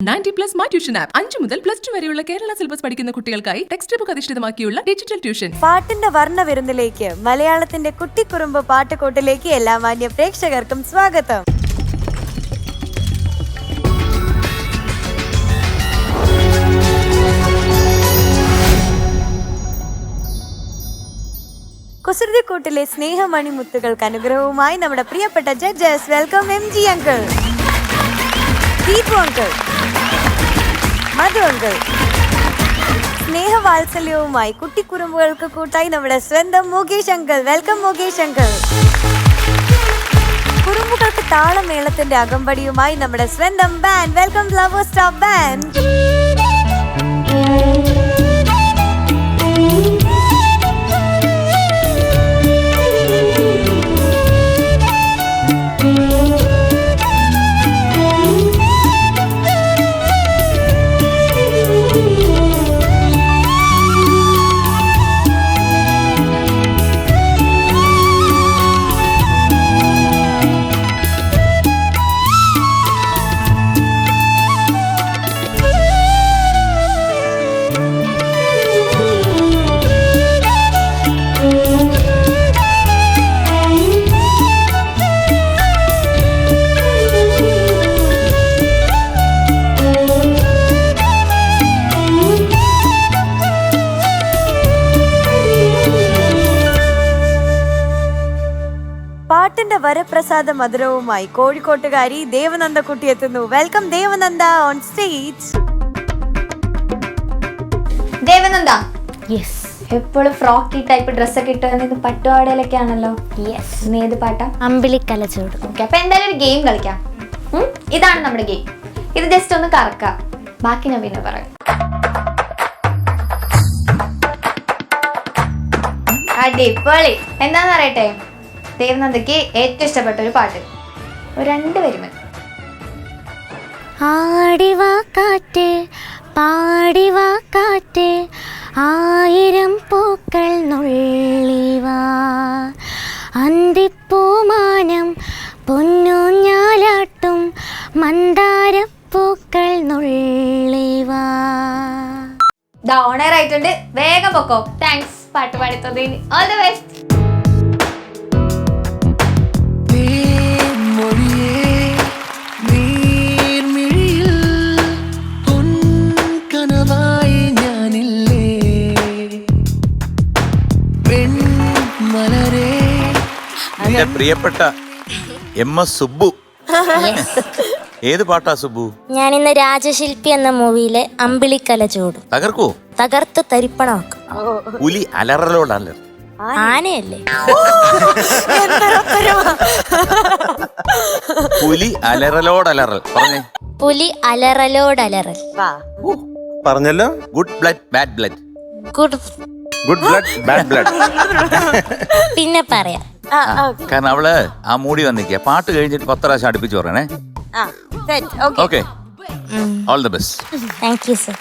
90+ my tuition app 5 മുതൽ +2 വരെയുള്ള Kerala syllabus പഠിക്കുന്ന കുട്ടികൾക്കായി ടെക്സ്റ്റ് ബുക്ക് അധിഷ്ഠിതമാക്കിയുള്ള ഡിജിറ്റൽ ട്യൂഷൻ. പാട്ടിന്റെ വർണ്ണ വിരുന്നിലേക്ക് മലയാളത്തിന്റെ കുട്ടിക്കുറുമ്പ് പാട്ടുകോട്ടിലേക്ക് എല്ലാ മാന്യ പ്രേക്ഷകർക്കും സ്വാഗതം. കുസൃതിക്കൂട്ടിലെ സ്നേഹമണിമുത്തുകൾക്ക് അനുഗ്രഹവുമായി നമ്മുടെ പ്രിയപ്പെട്ട judges. Welcome MG uncle, Deepu uncle, Madhu uncle. സ്നേഹവാത്സല്യവുമായി കുട്ടിക്കുറുമ്പുകൾക്ക് കൂട്ടായി നമ്മുടെ സ്വന്തം Mukesh uncle. Welcome Mukesh uncle. കുറുമ്പുകൾക്ക് താളമേളത്തിന്റെ അകമ്പടിയുമായി നമ്മുടെ സ്വന്തം band. Welcome Flowers top band. പാട്ടിന്റെ വരപ്രസാദ മധുരവുമായി കോഴിക്കോട്ടുകാരി ദേവനന്ദ കുട്ടി എത്തുന്നു. Welcome Devananda on stage. Devananda, yes, എപ്പോഴും ഫ്രോക്കി ടൈപ്പ് ഡ്രസ്സൊക്കെ ഇട്ട് പട്ടുപാടയിലൊക്കെ ആണല്ലോ. യെസ്, നീ ഏത് പാട്ടാ? അമ്പിളിക്കല ചൂട്. ഓക്കെ, അപ്പൊ എന്തായാലും ഒരു ഗെയിം കളിക്കാം. ഇതാണ് നമ്മുടെ ഗെയിം. ഇത് ജസ്റ്റ് ഒന്ന് കറക്കാം, ബാക്കി ഞാൻ പിന്നെ പറയാം. അടിപൊളി. എന്താന്ന് പറയട്ടെ, ദേവനന്ദയ്ക്ക് ഏറ്റവും ഇഷ്ടപ്പെട്ട ഒരു പാട്ട് 2 വരി മതി. ആടിവാ കാറ്റ് പാടിവാ കാറ്റ് 1000 പൂക്കൾ നുള്ളിവാ അന്തിപ്പൂമാനം പൊന്നൂഞ്ഞാലാട്ടും മന്ദാരപ്പൂക്കൾ നുള്ളിവാ. ഓണർ ആയിട്ടുണ്ട്, വേഗം പൊക്കോ. താങ്ക്സ് പാട്ട് പാടിത്തതിന്. All the best. പ്രിയപ്പെട്ട MS സുബ്ബു, ഏത് പാട്ടാ സുബ്ബു? ഞാൻ ഇന്ന് രാജശില്പി എന്ന മൂവിയിലെ അമ്പിളിക്കല ചൂടും തകർക്കോ? തകർത്ത് തരിപ്പണമാക്കും. പുലി അലറലോടല്ല, ആനയല്ലേ? പുലി അലറലോടലറൽ പറഞ്ഞേ. പുലി അലറലോടലറൽ പറഞ്ഞല്ലോ. Good blood bad blood. Good blood bad blood. പിന്നെ പറയാം, കാരണം അവള് ആ മൂടി വന്നിരിക്കുക. പാട്ട് കഴിഞ്ഞിട്ട് 10 പ്രാവശ്യം അടുപ്പിച്ച് പറയണേ. Okay, all the best. Thank you sir.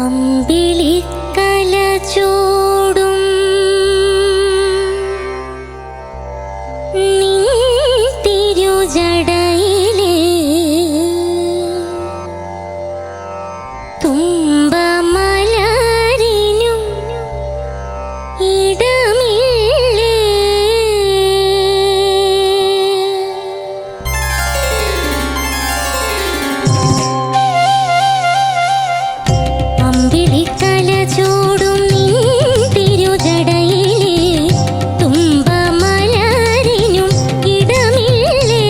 അമ്പിളിക്കല ചൂടും തിരുജടയിലെ തുമ്പമലരിനും ഇടമില്ലേ അമ്പിളിക്കല ചൂടും തിരുജടയിലെ തുമ്പമലരിനും ഇടമില്ലേ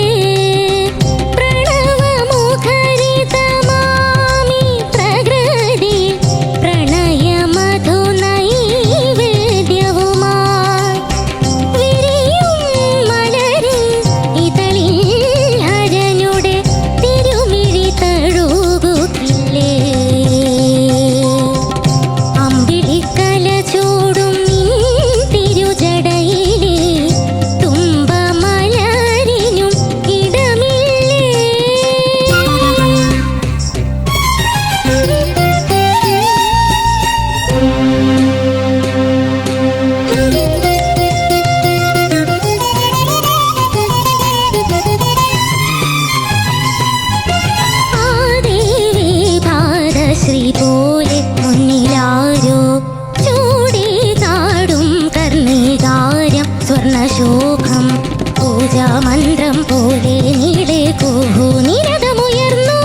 പൂജാമന്ത്രം പോലെ നീളെ കൂഹു നിരതമുയർന്നു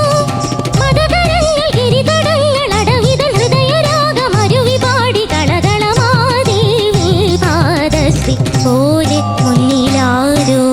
മതകരങ്ങൾ ഗിരിതടങ്ങൾ അടവിതൻ ഹൃദയരാഗമരുവി പാടി കളകളമാദേവി പാദത്തിൽ പോലെ മുന്നിലാരോ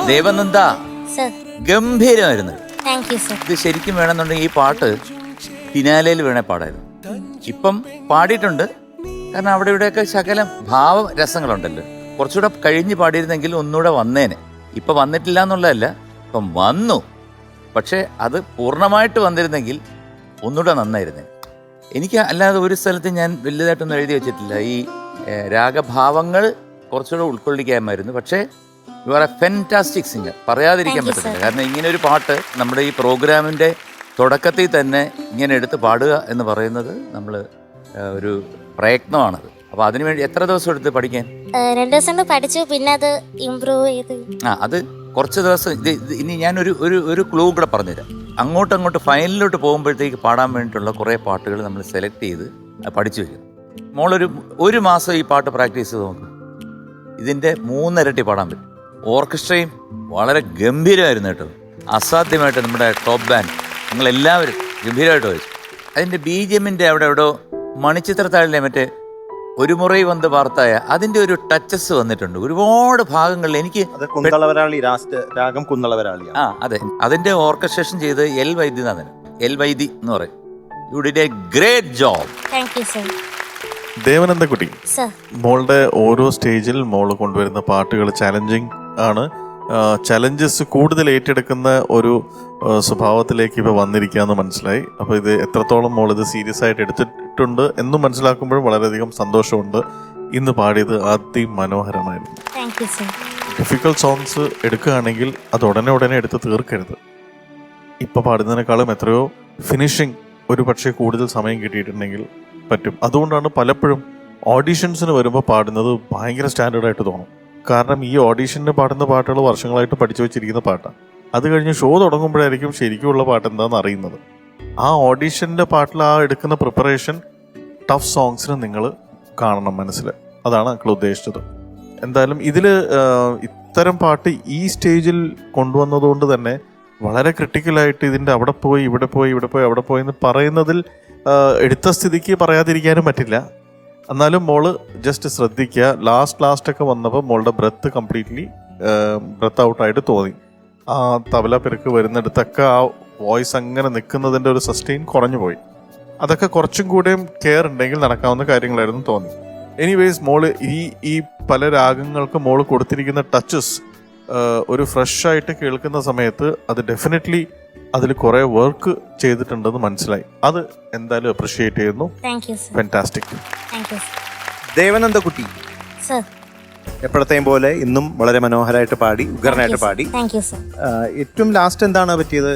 ദേവനന്ദ സർ. ഗംഭീരമായിരുന്നു. Thank you sir. ഇത് ശരിക്കും വേണമെന്നുണ്ടെങ്കിൽ ഈ പാട്ട് ഫിനാലയിൽ വേണേ പാടായിരുന്നു. ഇപ്പം പാടിയിട്ടുണ്ട്, കാരണം അവിടെ ഇവിടെയൊക്കെ ശകലം ഭാവരസങ്ങളുണ്ടല്ലോ. കുറച്ചുകൂടെ കഴിഞ്ഞ് പാടിയിരുന്നെങ്കിൽ ഒന്നുകൂടെ വന്നേനെ. ഇപ്പം വന്നിട്ടില്ല എന്നുള്ളതല്ല, ഇപ്പം വന്നു. പക്ഷേ അത് പൂർണ്ണമായിട്ട് വന്നിരുന്നെങ്കിൽ ഒന്നുകൂടെ നന്നായിരുന്നേ. എനിക്ക് അല്ലാതെ ഒരു സ്ഥലത്ത് ഞാൻ വലുതായിട്ടൊന്നും എഴുതി വെച്ചിട്ടില്ല. ഈ രാഗഭാവങ്ങൾ കുറച്ചുകൂടെ ഉൾക്കൊള്ളിക്കാമായിരുന്നു. പക്ഷേ you are A fantastic singer, പറയാതിരിക്കാൻ പറ്റത്തില്ല. കാരണം ഇങ്ങനെ ഒരു പാട്ട് നമ്മുടെ ഈ പ്രോഗ്രാമിൻ്റെ തുടക്കത്തിൽ തന്നെ ഇങ്ങനെ എടുത്ത് പാടുക എന്ന് പറയുന്നത് നമ്മൾ ഒരു പ്രയത്നമാണത്. അപ്പോൾ അതിനുവേണ്ടി എത്ര ദിവസം എടുത്ത് പഠിക്കാൻ? 2 ദിവസം കൊണ്ട് പഠിച്ചു, പിന്നെ അത് ഇംപ്രൂവ് ചെയ്ത്. അത് കുറച്ച് ദിവസം. ഇത് ഇനി ഞാനൊരു ഒരു ക്ലൂ കൂടെ പറഞ്ഞുതരാം. അങ്ങോട്ട് ഫൈനലിലോട്ട് പോകുമ്പോഴത്തേക്ക് പാടാൻ വേണ്ടിയിട്ടുള്ള കുറേ പാട്ടുകൾ നമ്മൾ സെലക്ട് ചെയ്ത് പഠിച്ചു വയ്ക്കും. മോളൊരു മാസം ഈ പാട്ട് പ്രാക്ടീസ് ചെയ്ത് നോക്കും, ഇതിൻ്റെ 3 ഇരട്ടി പാടാൻ പറ്റും. ഓർക്കസ്ട്രയും വളരെ ഗംഭീരമായിരുന്നു കേട്ടോ. അസാധ്യമായിട്ട് നമ്മുടെ ടോപ്പ് ബാൻഡ് നിങ്ങളെല്ലാവരും ഗംഭീരമായിട്ട് വായിച്ചു. അതിൻ്റെ BGMൻ്റെ അവിടെ എവിടെയോ മണിച്ചിത്രത്താഴിലെ മറ്റേ ഒരു മുறை വന്ന് വാർത്തായ അതിൻ്റെ ഒരു ടച്ചസ് വന്നിട്ടുണ്ട് ഒരുപാട് ഭാഗങ്ങളിൽ. എനിക്ക് രാഗം കുന്തളവരാളി. അതെ, അതിൻ്റെ ഓർക്കസ്ട്രേഷൻ ചെയ്ത് എൽ വൈദ്യനാഥൻ എന്ന് പറയും. You did a great job. Thank you sir. ദേവനന്ദക്കുട്ടി, സർ. മോളുടെ ഓരോ സ്റ്റേജിൽ മോള് കൊണ്ടുവരുന്ന പാട്ടുകൾ ചലഞ്ചിങ് ആണ്. ചലഞ്ചസ് കൂടുതൽ ഏറ്റെടുക്കുന്ന ഒരു സ്വഭാവത്തിലേക്ക് ഇപ്പോൾ വന്നിരിക്കുകയെന്ന് മനസ്സിലായി. അപ്പോൾ ഇത് എത്രത്തോളം മോൾ ഇത് സീരിയസ് ആയിട്ട് എടുത്തിട്ടുണ്ട് എന്നും മനസ്സിലാക്കുമ്പോഴും വളരെയധികം സന്തോഷമുണ്ട്. ഇന്ന് പാടിയത് അതിമനോഹരമായിരുന്നു. ഡിഫിക്കൽട്ട് സോങ്സ് എടുക്കുകയാണെങ്കിൽ അത് ഉടനെ എടുത്ത് തീർക്കരുത്. ഇപ്പോൾ പാടുന്നതിനേക്കാളും എത്രയോ ഫിനിഷിങ് ഒരു പക്ഷേ കൂടുതൽ സമയം കിട്ടിയിട്ടുണ്ടെങ്കിൽ പറ്റും. അതുകൊണ്ടാണ് പലപ്പോഴും ഓഡീഷൻസിന് വരുമ്പോൾ പാടുന്നത് ഭയങ്കര സ്റ്റാൻഡേർഡായിട്ട് തോന്നും. കാരണം ഈ ഓഡീഷന് പാടുന്ന പാട്ടുകൾ വർഷങ്ങളായിട്ട് പഠിച്ചു വെച്ചിരിക്കുന്ന പാട്ടാണ്. അത് കഴിഞ്ഞ് ഷോ തുടങ്ങുമ്പോഴായിരിക്കും ശരിക്കുമുള്ള പാട്ട് എന്താണെന്ന് അറിയുന്നത്. ആ ഓഡീഷൻ്റെ പാട്ടിൽ ആ എടുക്കുന്ന പ്രിപ്പറേഷൻ ടഫ് സോങ്സിന് നിങ്ങൾ കാണണം മനസ്സിൽ. അതാണ് അങ്കിൾ ഉദ്ദേശിച്ചത്. എന്തായാലും ഇതിൽ ഇത്തരം പാട്ട് ഈ സ്റ്റേജിൽ കൊണ്ടുവന്നതുകൊണ്ട് തന്നെ വളരെ ക്രിട്ടിക്കലായിട്ട് ഇതിൻ്റെ അവിടെ പോയി ഇവിടെ പോയി എന്ന് പറയുന്നതിൽ എടുത്ത സ്ഥിതിക്ക് പറയാതിരിക്കാനും പറ്റില്ല. എന്നാലും മോള് ജസ്റ്റ് ശ്രദ്ധിക്കുക. ലാസ്റ്റൊക്കെ വന്നപ്പോൾ മോളുടെ ബ്രെത്ത് കംപ്ലീറ്റ്ലി ബ്രെത്ത് ഔട്ടായിട്ട് തോന്നി. ആ തബല പെരുക്ക് വരുന്നിടത്തൊക്കെ ആ വോയിസ് അങ്ങനെ നിൽക്കുന്നതിൻ്റെ ഒരു സസ്റ്റെയിൻ കുറഞ്ഞു പോയി. അതൊക്കെ കുറച്ചും കൂടെയും കെയർ ഉണ്ടെങ്കിൽ നടക്കാവുന്ന കാര്യങ്ങളായിരുന്നു തോന്നി. എനിവേസ് മോള് ഈ പല രാഗങ്ങൾക്ക് മോള് കൊടുത്തിരിക്കുന്ന ടച്ചസ് ഒരു ഫ്രഷായിട്ട് കേൾക്കുന്ന സമയത്ത് അത് ഡെഫിനറ്റ്ലി അതിൽ കുറെ വർക്ക് ചെയ്തിട്ടുണ്ടെന്ന് മനസ്സിലായി. അത് എന്തായാലും അപ്രിഷിയേറ്റ് ചെയ്യുന്നു. ഫാന്റാസ്റ്റിക്. ദേവനന്ദക്കുട്ടി എപ്പോഴത്തെയും പോലെ ഇന്നും വളരെ മനോഹരമായിട്ട് പാടി, ഉഗ്രനായിട്ട് പാടി. ഏറ്റവും ലാസ്റ്റ് എന്താണ് പറ്റിയത്?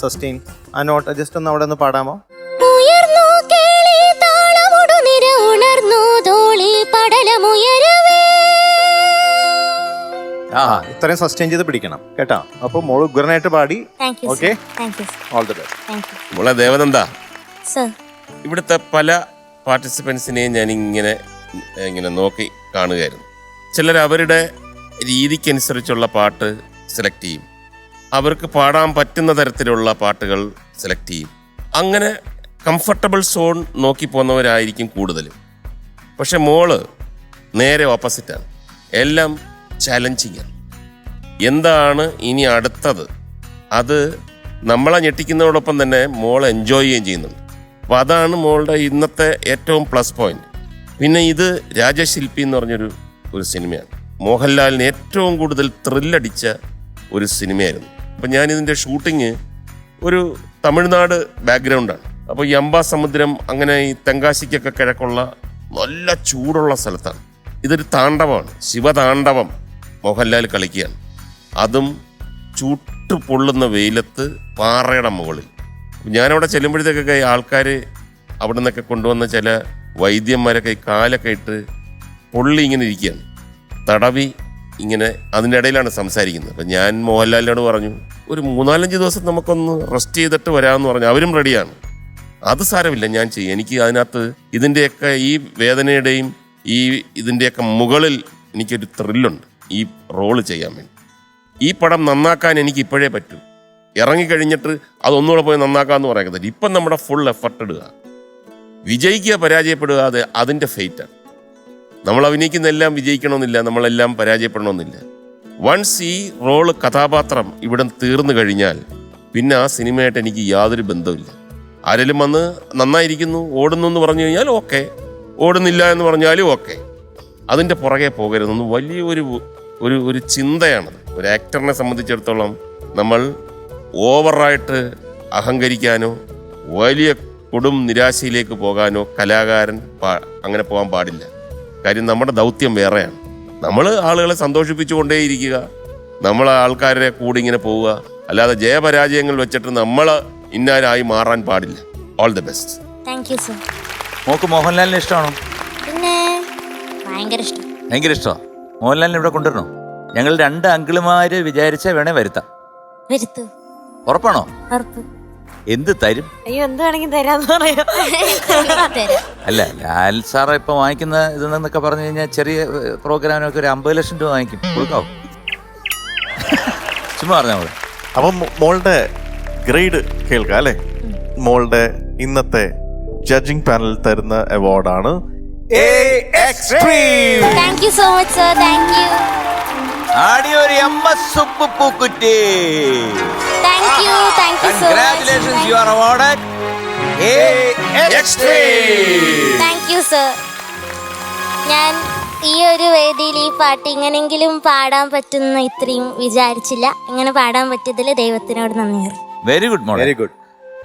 സസ്റ്റെയിൻ ആ നോട്ട് ജസ്റ്റ് ഒന്ന് അവിടെ ഒന്ന് പാടാമോ? പടലമുയരവേ. ആ ഇത്രയും സസ്റ്റെയിൻ ചെയ്ത് പിടിക്കണം കേട്ടോ. അപ്പൊ മോള് ഉഗ്രനായിട്ട് പാടി. Thank you okay, thank you all the best. Thank U മോളെ ദേവനന്ദ, സർ. ഇവിടുത്തെ പല പാർട്ടിസിപ്പൻസിനെയും ഞാൻ ഇങ്ങനെ നോക്കി കാണുകയായിരുന്നു. ചിലർ അവരുടെ രീതിക്കനുസരിച്ചുള്ള പാട്ട് സെലക്ട് ചെയ്യും, അവർക്ക് പാടാൻ പറ്റുന്ന തരത്തിലുള്ള പാട്ടുകൾ സെലക്ട് ചെയ്യും. അങ്ങനെ കംഫർട്ടബിൾ സോൺ നോക്കി പോകുന്നവരായിരിക്കും കൂടുതലും. പക്ഷെ മോള് നേരെ ഓപ്പോസിറ്റാണ്. എല്ലാം ചാലഞ്ചിങ് ആണ്. എന്താണ് ഇനി അടുത്തത്, അത് നമ്മളെ ഞെട്ടിക്കുന്നതോടൊപ്പം തന്നെ മോൾ എൻജോയ് ചെയ്യുകയും ചെയ്യുന്നുണ്ട്. അപ്പോൾ അതാണ് മോളുടെ ഇന്നത്തെ ഏറ്റവും പ്ലസ് പോയിന്റ്. പിന്നെ ഇത് രാജശില്പി എന്ന് പറഞ്ഞൊരു സിനിമയാണ്. മോഹൻലാലിന് ഏറ്റവും കൂടുതൽ ത്രില്ലടിച്ച ഒരു സിനിമയായിരുന്നു. അപ്പം ഞാനിതിൻ്റെ ഷൂട്ടിങ് ഒരു തമിഴ്നാട് ബാക്ക്ഗ്രൗണ്ടാണ്. അപ്പോൾ ഈ അംബാസമുദ്രം അങ്ങനെ ഈ തെങ്കാശിക്കൊക്കെ കിഴക്കുള്ള നല്ല ചൂടുള്ള സ്ഥലത്താണ്. ഇതൊരു താണ്ഡവമാണ്, ശിവതാണ്ഡവം മോഹൻലാൽ കളിക്കുകയാണ്. അതും ചുട്ടു പൊള്ളുന്ന വെയിലത്ത് പാറയുടെ മുകളിൽ. ഞാനവിടെ ചെല്ലുമ്പോഴത്തേക്കൊക്കെ ആൾക്കാർ അവിടെ നിന്നൊക്കെ കൊണ്ടുവന്ന ചില വൈദ്യന്മാരൊക്കെ കാലൊക്കെ ഇട്ട് പൊള്ളി ഇങ്ങനെ ഇരിക്കുകയാണ്, തടവി ഇങ്ങനെ. അതിൻ്റെ ഇടയിലാണ് സംസാരിക്കുന്നത്. അപ്പം ഞാൻ മോഹൻലാലിനോട് പറഞ്ഞു, ഒരു 3-4 ദിവസം നമുക്കൊന്ന് റെസ്റ്റ് ചെയ്തിട്ട് വരാമെന്ന് പറഞ്ഞു. അവരും റെഡിയാണ്. അത് സാരമില്ല, ഞാൻ ചെയ്യും. എനിക്ക് അതിനകത്ത് ഇതിൻ്റെയൊക്കെ ഈ വേദനയുടെയും ഇതിൻ്റെയൊക്കെ മുകളിൽ എനിക്കൊരു ത്രില്ലുണ്ട് ഈ റോള് ചെയ്യാൻ വേണ്ടി. ഈ പടം നന്നാക്കാൻ എനിക്ക് ഇപ്പോഴേ പറ്റൂ. ഇറങ്ങിക്കഴിഞ്ഞിട്ട് അതൊന്നുകൂടെ പോയി നന്നാക്കാമെന്ന് പറയുന്നത്. ഇപ്പം നമ്മുടെ ഫുൾ എഫർട്ട് ഇടുക. വിജയിക്കുക പരാജയപ്പെടുക അത് അതിൻ്റെ ഫെയ്റ്റാണ്. നമ്മൾ അഭിനയിക്കുന്നതെല്ലാം വിജയിക്കണമെന്നില്ല, നമ്മളെല്ലാം പരാജയപ്പെടണമെന്നില്ല. വൺസ് ഈ റോള് കഥാപാത്രം ഇവിടെ തീർന്നു കഴിഞ്ഞാൽ പിന്നെ ആ സിനിമയായിട്ട് എനിക്ക് യാതൊരു ബന്ധമില്ല. ആരെങ്കിലും വന്ന് നന്നായിരിക്കുന്നു, ഓടുന്നു എന്ന് പറഞ്ഞു കഴിഞ്ഞാൽ ഓക്കെ, ഓടുന്നില്ല എന്ന് പറഞ്ഞാലും ഓക്കെ. അതിൻ്റെ പുറകെ പോകരുതെന്ന് വലിയൊരു ഒരു ചിന്തയാണത്. ഒരു ആക്ടറിനെ സംബന്ധിച്ചിടത്തോളം നമ്മൾ ഓവറായിട്ട് അഹങ്കരിക്കാനോ വലിയ കൊടും നിരാശയിലേക്ക് പോകാനോ കലാകാരൻ അങ്ങനെ പോകാൻ പാടില്ല. കാര്യം നമ്മുടെ ദൗത്യം വേറെയാണ്. നമ്മൾ ആളുകളെ സന്തോഷിപ്പിച്ചുകൊണ്ടേയിരിക്കുക, നമ്മൾ ആൾക്കാരെ കൂടി ഇങ്ങനെ പോവുക, അല്ലാതെ ജയപരാജയങ്ങൾ വെച്ചിട്ട് നമ്മൾ ഇന്നാരായി മാറാൻ പാടില്ല. All the best. Thank you sir. Mock മോഹൻലാലിനെ ഇഷ്ടമാണോ? പിന്നെ ഭയങ്കര ഇഷ്ടം. ഭയങ്കര ഇഷ്ടമാണ്. മോഹൻലാലിനെ ഇവിടെ കൊണ്ടുവരണോ? ഞങ്ങൾ 2 അങ്കിളുമാര് വിചാരിച്ചാൽ വേണേ വരുത്താം. വരുത്തു. ഉറപ്പാണോ? ഉറപ്പ്. എന്ത് തരും? അയ്യോ, എന്ത് വേണമെങ്കിൽ തരാന്ന് പറയാം. തരാം. അല്ല, ലാൽ സാറ് ഇപ്പൊ വാങ്ങിക്കുന്ന ഇതെന്നൊക്കെ പറഞ്ഞു കഴിഞ്ഞാൽ ചെറിയ പ്രോഗ്രാമിനൊക്കെ ഒരു 50 ലക്ഷം രൂപ വാങ്ങിക്കും. കൊടുക്കാവോ? ചുമ്മാ പറഞ്ഞാൽ മതി. അപ്പം മോളുടെ ഗ്രേഡ് കേൾക്കാം അല്ലേ? മോളുടെ ഇന്നത്തെ ജഡ്ജിങ് പാനൽ തരുന്ന അവാർഡാണ് thank you so much sir. Thank you. ആടിയൊരു സുപ്പ് പൂക്കുറ്റി. Thank you. Thank you so much. Congratulations, you are awarded A Extreme. Thank you sir. ഞാൻ ഈ ഒരു വേദിയിൽ ഈ പാട്ട് ഇങ്ങനെങ്കിലും പാടാൻ പറ്റുന്ന ഇത്രയും വിചാരിച്ചില്ല. ഇങ്ങനെ പാടാൻ പറ്റിയതിൽ ദൈവത്തിനോട് നന്ദി. വെരി ഗുഡ് മോളെ, വെരി ഗുഡ്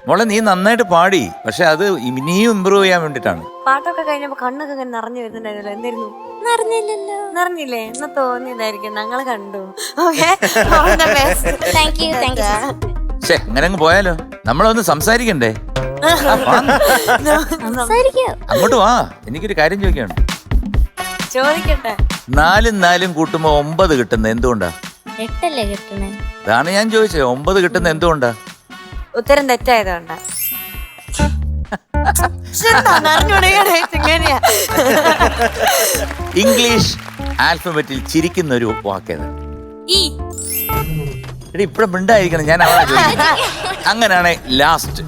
മോളെ. നീ നന്നായിട്ട് പാടി, പക്ഷെ അത് ഇനിയും ഇമ്പ്രൂവ് ചെയ്യാൻ വേണ്ടിട്ടാണ്. പാട്ടൊക്കെ കഴിഞ്ഞപ്പോ കണ്ണൊക്കെ ഇങ്ങനെ നിറഞ്ഞു വരുന്നുണ്ടായിരുന്നല്ലോ, എന്തായിരുന്നു? നിറഞ്ഞില്ലല്ലോ. നിറഞ്ഞില്ലേ? എന്നാ തോന്നിയതായിരിക്കും, ഞങ്ങള് കണ്ടു. Thank you. Thank U. ശേ, അങ്ങനെ അങ്ങ് പോയാലോ? നമ്മളൊന്ന് സംസാരിക്കണ്ടേ? സംസാരിക്കോ? അങ്ങോട്ട് വാ, എനിക്കൊരു കാര്യം ചോദിക്കാണ്. ചോദിക്കട്ടെ. 4 4 കൂട്ടുമ്പോ 9 കിട്ടുന്നത് എന്തുകൊണ്ടാ? 8 അല്ലേ കിട്ടണേ? അതാണ് ഞാൻ ചോദിച്ചത്, 9 കിട്ടുന്നത് എന്തുകൊണ്ടാ? ഉത്തരം തെറ്റായതുകൊണ്ടാ. ഇംഗ്ലീഷ് ആൽഫബറ്റിൽ ചിരിക്കുന്ന ഒരു വാക്കേത്? ഇപ്പഴും മിണ്ടായിരിക്കണം, ഞാൻ അവളാ ചോദിക്കുന്നത്. അങ്ങനെയാണ് ലാസ്റ്റ്.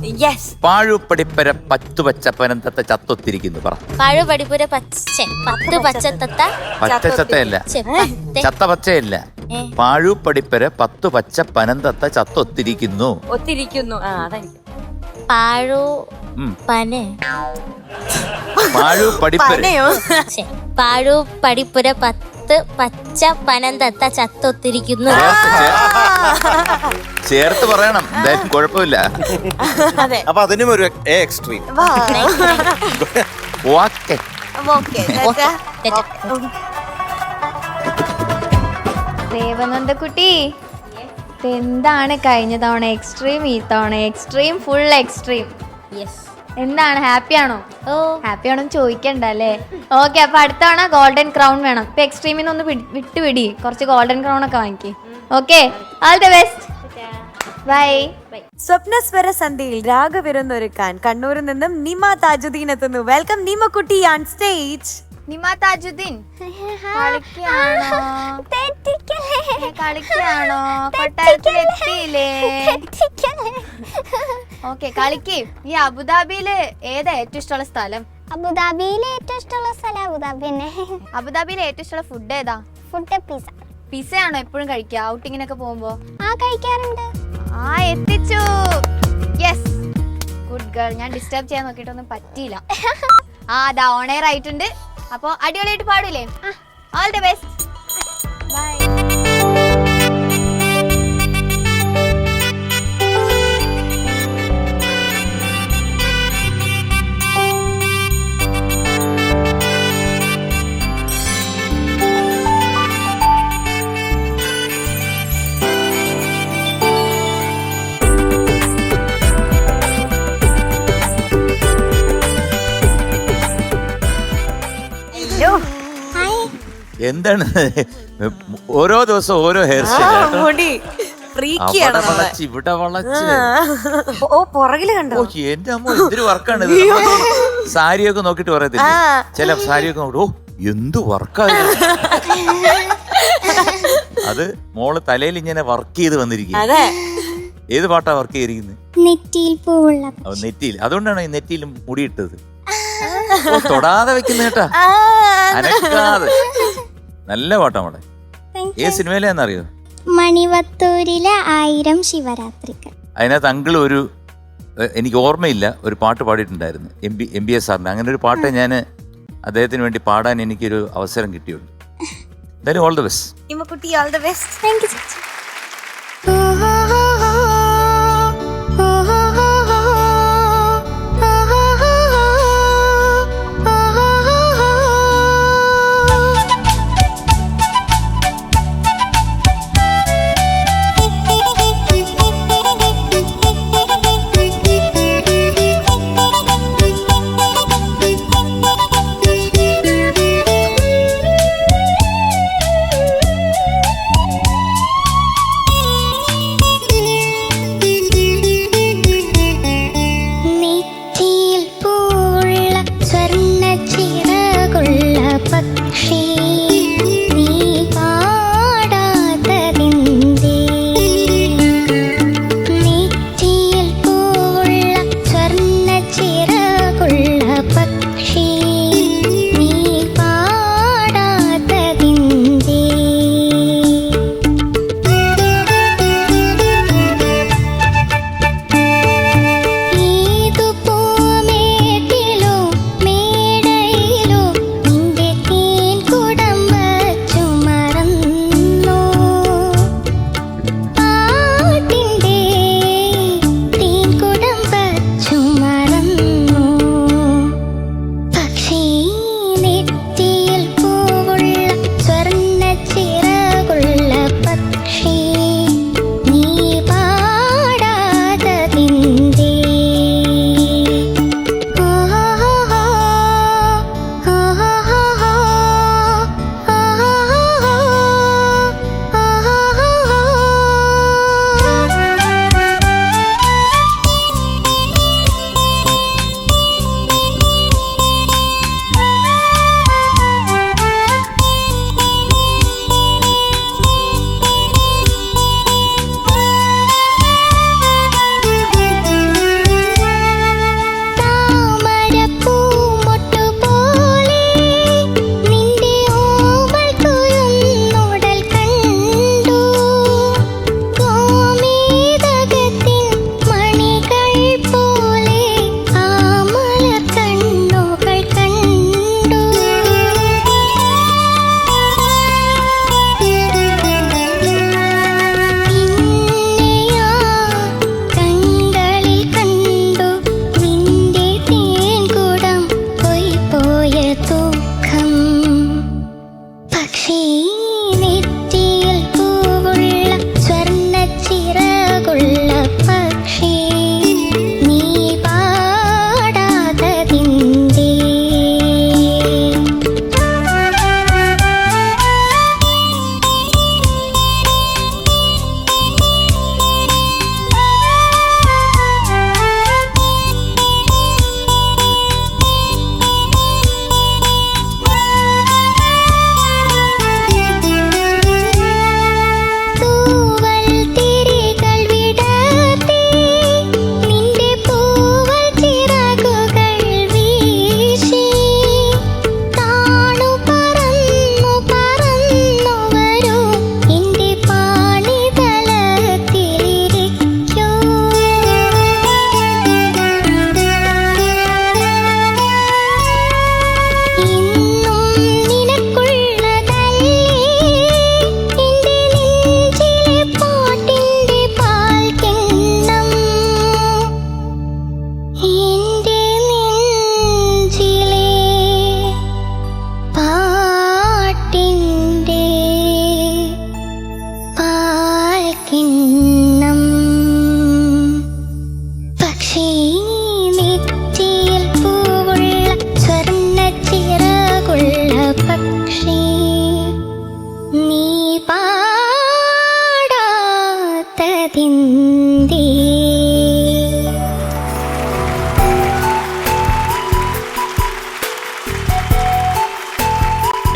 പാഴുപടിപ്പര 10 പച്ചപ്പനം തത്ത ചത്തൊത്തിരിക്കുന്നു. പറ. പാഴുപടിപ്പുര 10 പച്ചത്തത്ത. പച്ചച്ചത്തയല്ല, ചത്ത പച്ചയല്ല. പാഴുപടിപ്പര 10 പച്ച പനം തത്ത ചത്തൊത്തിരിക്കുന്നു. പാഴു പന. പാഴു പടിപ്പര. പാഴു പടിപ്പുര 10 പച്ച പനം തത്ത ചത്തൊത്തിരിക്കുന്നു. ചേർത്ത് പറയണം, എന്തായാലും കുഴപ്പമില്ല. അപ്പൊ അതിനും ഒരു എ എക്സ്ട്രീം. ദേവനന്ദക്കുട്ടി, എന്താണ് കഴിഞ്ഞ തവണ എക്സ്ട്രീം, ഈ തവണ എക്സ്ട്രീം, ഫുൾ എക്സ്ട്രീം. യെസ്. എന്താണ് ഹാപ്പി ആണോ? ഓ ഹാപ്പി ആണോ ചോദിക്കണ്ട അല്ലേ? ഓക്കെ, അപ്പൊ അടുത്ത തവണ ഗോൾഡൻ ക്രൗൺ വേണം. ഇപ്പൊ എക്സ്ട്രീമിൽ നിന്ന് ഒന്ന് വിട്ടുപിടി, കുറച്ച് ഗോൾഡൻ ക്രൗൺ ഒക്കെ വാങ്ങിക്കേ. Okay, all the best, bye. സ്വപ്നസ്വര സന്ധ്യയിൽ രാഗവിരുന്നൊരുക്കാൻ കണ്ണൂരിൽ നിന്നും നിമ താജുദ്ദീൻ എത്തുന്നു. വെൽക്കം നിമ കുട്ടി on stage. Nima Thajudheen കളിക്കാണോ? കളിക്കാണോ? കൊട്ടാരത്തിലെത്തിയില്ലേ? Okay, കളിക്ക്. ഈ അബുദാബിയില് ഏതാ ഏറ്റവും ഇഷ്ടമുള്ള സ്ഥലം? അബുദാബിയിലെ ഏറ്റവും ഇഷ്ടമുള്ള സ്ഥലം അബുദാബി തന്നെ. അബുദാബിയിലെ ഏറ്റവും ഇഷ്ടമുള്ള ഫുഡ് ഏതാ? Food pizza. പിസയാണോ എപ്പോഴും കഴിക്കുക ഔട്ടിങ്ങിനൊക്കെ പോകുമ്പോ? ആ കഴിക്കാറുണ്ട്. ആ എത്തിച്ചു. Yes, good girl. ഞാൻ ഡിസ്റ്റർബ് ചെയ്യാൻ നോക്കിയിട്ടൊന്നും പറ്റിയില്ല. ആ അതാ ഓൺ എയർ ആയിട്ടുണ്ട്. അപ്പൊ അടിപൊളിയായിട്ട് പാടൂലേ? All the best, bye. എന്താണ് ഓരോ ദിവസം ഓരോ ഹെയർ മുടി ഫ്രീക്കിയാണ് അവിടെ വളച്ച് ഇവിടെ വളച്ച്. ഓ പുറകില് കണ്ടോ? ഓ, എന്റെ അമ്മ എന്തൊരു വർക്കാണ് ഇത്. സാരിയൊക്കെ നോക്കിട്ട് പറയത്തില്ല, ചില സാരിയൊക്കെ നോക്കിട്ട് ഓ എന്ത് വർക്കാണ്. അത് മോള് തലയിൽ ഇങ്ങനെ വർക്ക് ചെയ്ത് വന്നിരിക്കും. ഏത് പാട്ടാ വർക്ക് ചെയ്തിരിക്കുന്നത്? നെറ്റിയിൽ പൂവുള്ള നെറ്റിയിൽ. അതുകൊണ്ടാണ് ഈ നെറ്റിയിൽ മുടിയിട്ടത്. തൊടാതെ വെക്കുന്ന കേട്ടാ, അനക്കാതെ. നല്ല പാട്ടാ മോളെ. ഏത് സിനിമയിലാന്നറിയോ? മണിവത്തൂരിലെ 1000 ശിവരാത്രികൾ. അതിനകത്ത് അങ്കിള് ഒരു, എനിക്ക് ഓർമ്മയില്ല, ഒരു പാട്ട് പാടിയിട്ടുണ്ടായിരുന്നു MBS സാറിന്. അങ്ങനെ ഒരു പാട്ട് ഞാൻ അദ്ദേഹത്തിന് വേണ്ടി പാടാൻ എനിക്കൊരു അവസരം കിട്ടിയുള്ളൂ. എന്തായാലും ഓൾ ദി ബെസ്റ്റ് നിമ കുട്ടി, all the best. Thank U ചേച്ചി.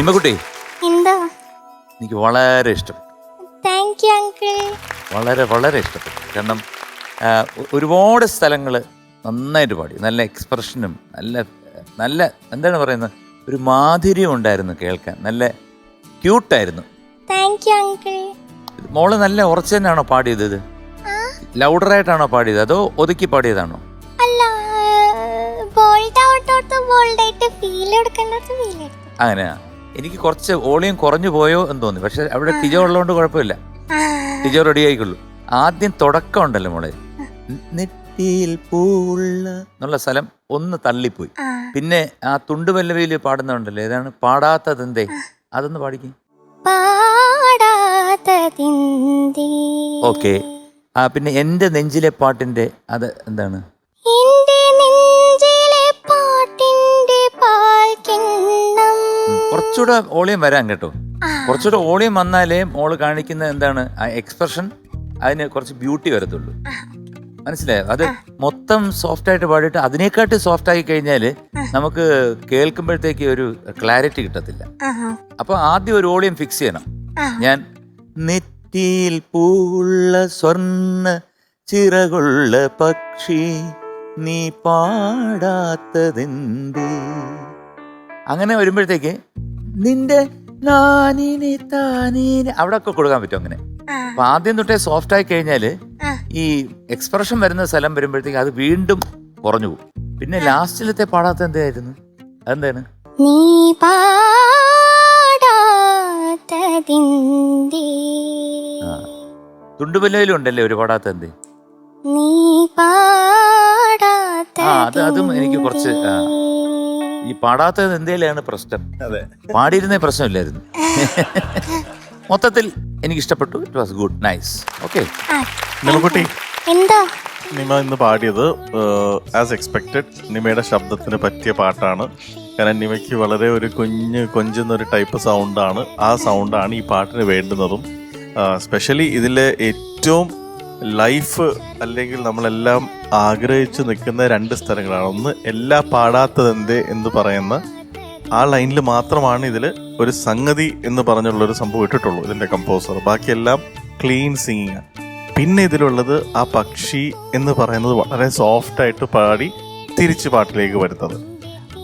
നിമ്മക്കുട്ടി, എന്തോ? എനിക്ക് വളരെ ഇഷ്ടം, താങ്ക് യു അങ്കിൾ. വളരെ വളരെ ഇഷ്ടപ്പെട്ടു. കാരണം ഒരുപാട് സ്ഥലങ്ങൾ നന്നായിട്ട് പാടി, നല്ല എക്സ്പ്രഷനും നല്ല നല്ല എന്താണ് പറയുന്നത്, ഒരു മാധുര്യം ഉണ്ടായിരുന്നു കേൾക്കാൻ, നല്ല ക്യൂട്ടായിരുന്നു. Thank you uncle. മോള് നല്ല ഉറച്ചു തന്നെയാണോ പാടിയത്? ഇത് ലൗഡറായിട്ടാണോ പാടിയത് അതോ ഒതുക്കി പാടിയതാണോ? അല്ല, ബോൾഡ് ഔട്ടോട്ട് ബോൾഡ് ആയിട്ട് ഫീൽ എടുക്കേണ്ടത് ഫീൽ എടുക്കും. അങ്ങനെയാ. എനിക്ക് കുറച്ച് വോളിയം കുറഞ്ഞു പോയോ എന്ന് തോന്നി. പക്ഷെ അവിടെ ടിജോ ഉള്ളതുകൊണ്ട് കുഴപ്പമില്ല, ടിജോ റെഡി ആയിക്കൊള്ളു. ആദ്യം തുടക്കം ഉണ്ടല്ലോ മോളെ, നെറ്റിയിൽ പൂവുള്ള എന്നുള്ള സ്ഥലം ഒന്ന് തള്ളിപ്പോയി. പിന്നെ ആ തുണ്ടുപല്ലവിയിൽ പാടുന്നുണ്ടല്ലോ, ഏതാണ് പാടാത്തതെന്തേ, അതൊന്ന് പാടിക്കും. പാടാത്തതിന്തേ. ഓക്കെ. ആ പിന്നെ എന്റെ നെഞ്ചിലെ പാട്ടിന്റെ അത് എന്താണ്? എന്റെ നെഞ്ചിലെ പാട്ടിന്റെ പാൽക്കിണ്ണം. കുറച്ചുകൂടെ വോളിയം വരാൻ കേട്ടോ. കുറച്ചുകൂടെ വോളിയം വന്നാലേ മോള് കാണിക്കുന്ന എന്താണ് ആ എക്സ്പ്രഷൻ, അതിന് കുറച്ച് ബ്യൂട്ടി വരത്തുള്ളൂ. മനസ്സിലായോ? അത് മൊത്തം സോഫ്റ്റ് ആയിട്ട് പാടിയിട്ട് അതിനെക്കാട്ടി സോഫ്റ്റ് ആയി കഴിഞ്ഞാൽ നമുക്ക് കേൾക്കുമ്പോഴത്തേക്ക് ഒരു ക്ലാരിറ്റി കിട്ടത്തില്ല. അപ്പൊ ആദ്യം ഒരു വോളിയം ഫിക്സ് ചെയ്യണം. ഞാൻ നെറ്റിയിൽ പൂവുള്ള സ്വർണ്ണ ചിറകുള്ള പക്ഷി നീ പാടാത്തതെന്തേ, അങ്ങനെ വരുമ്പോഴത്തേക്ക് നിന്റെ നാനിനെ താനീനെ അവിടെ ഒക്കെ കൊടുക്കാൻ പറ്റും. അങ്ങനെ അപ്പൊ ആദ്യം തൊട്ടേ സോഫ്റ്റ് ആയി കഴിഞ്ഞാല് ഈ എക്സ്പ്രഷൻ വരുന്ന സ്ഥലം വരുമ്പോഴത്തേക്ക് അത് വീണ്ടും കുറഞ്ഞു പോകും. പിന്നെ ലാസ്റ്റിലത്തെ പാടാത്ത എന്തായിരുന്നു? അതെന്താണ്? നീ പാടാത്തതിന്തേ. തുണ്ടുപല്ലയിലും ഉണ്ടല്ലേ ഒരു പാടാത്ത എന്തേ? നീ അതും എനിക്ക് കുറച്ച് ഈ പാടാത്തത് എന്തേലാണ് പ്രശ്നം. അതെ, പാടിയിരുന്ന പ്രശ്നമില്ലായിരുന്നു. മൊത്തത്തിൽ എനിക്ക് ഇഷ്ടപ്പെട്ടു. It was good, nice. Okay. നിമക്കുട്ടി, എന്തോ? നിമ ഇന്ന് പാടിയത് ആസ് എക്സ്പെക്റ്റഡ് നിമയുടെ ശബ്ദത്തിന് പറ്റിയ പാട്ടാണ്. കാരണം നിമയ്ക്ക് വളരെ ഒരു കൊഞ്ചുന്നൊരു ടൈപ്പ് സൗണ്ടാണ്. ആ സൗണ്ടാണ് ഈ പാട്ടിന് വേണ്ടുന്നതും. സ്പെഷ്യലി ഇതിലെ ഏറ്റവും ലൈഫ് അല്ലെങ്കിൽ നമ്മളെല്ലാം ആഗ്രഹിച്ചു നിൽക്കുന്ന രണ്ട് സ്ഥലങ്ങളാണ്. ഒന്ന് എല്ലാ പാടാത്തതെന്തേ എന്ന് പറയുന്ന ആ ലൈനിൽ മാത്രമാണ് ഇതിൽ ഒരു സംഗതി എന്ന് പറഞ്ഞുള്ളൊരു സംഭവം ഇട്ടിട്ടുള്ളൂ ഇതിൻ്റെ കമ്പോസർ. ബാക്കിയെല്ലാം ക്ലീൻ സിംഗിങ്. പിന്നെ ഇതിലുള്ളത് ആ പക്ഷി എന്ന് പറയുന്നത് വളരെ സോഫ്റ്റായിട്ട് പാടി തിരിച്ച് പാട്ടിലേക്ക് വരുന്നത്.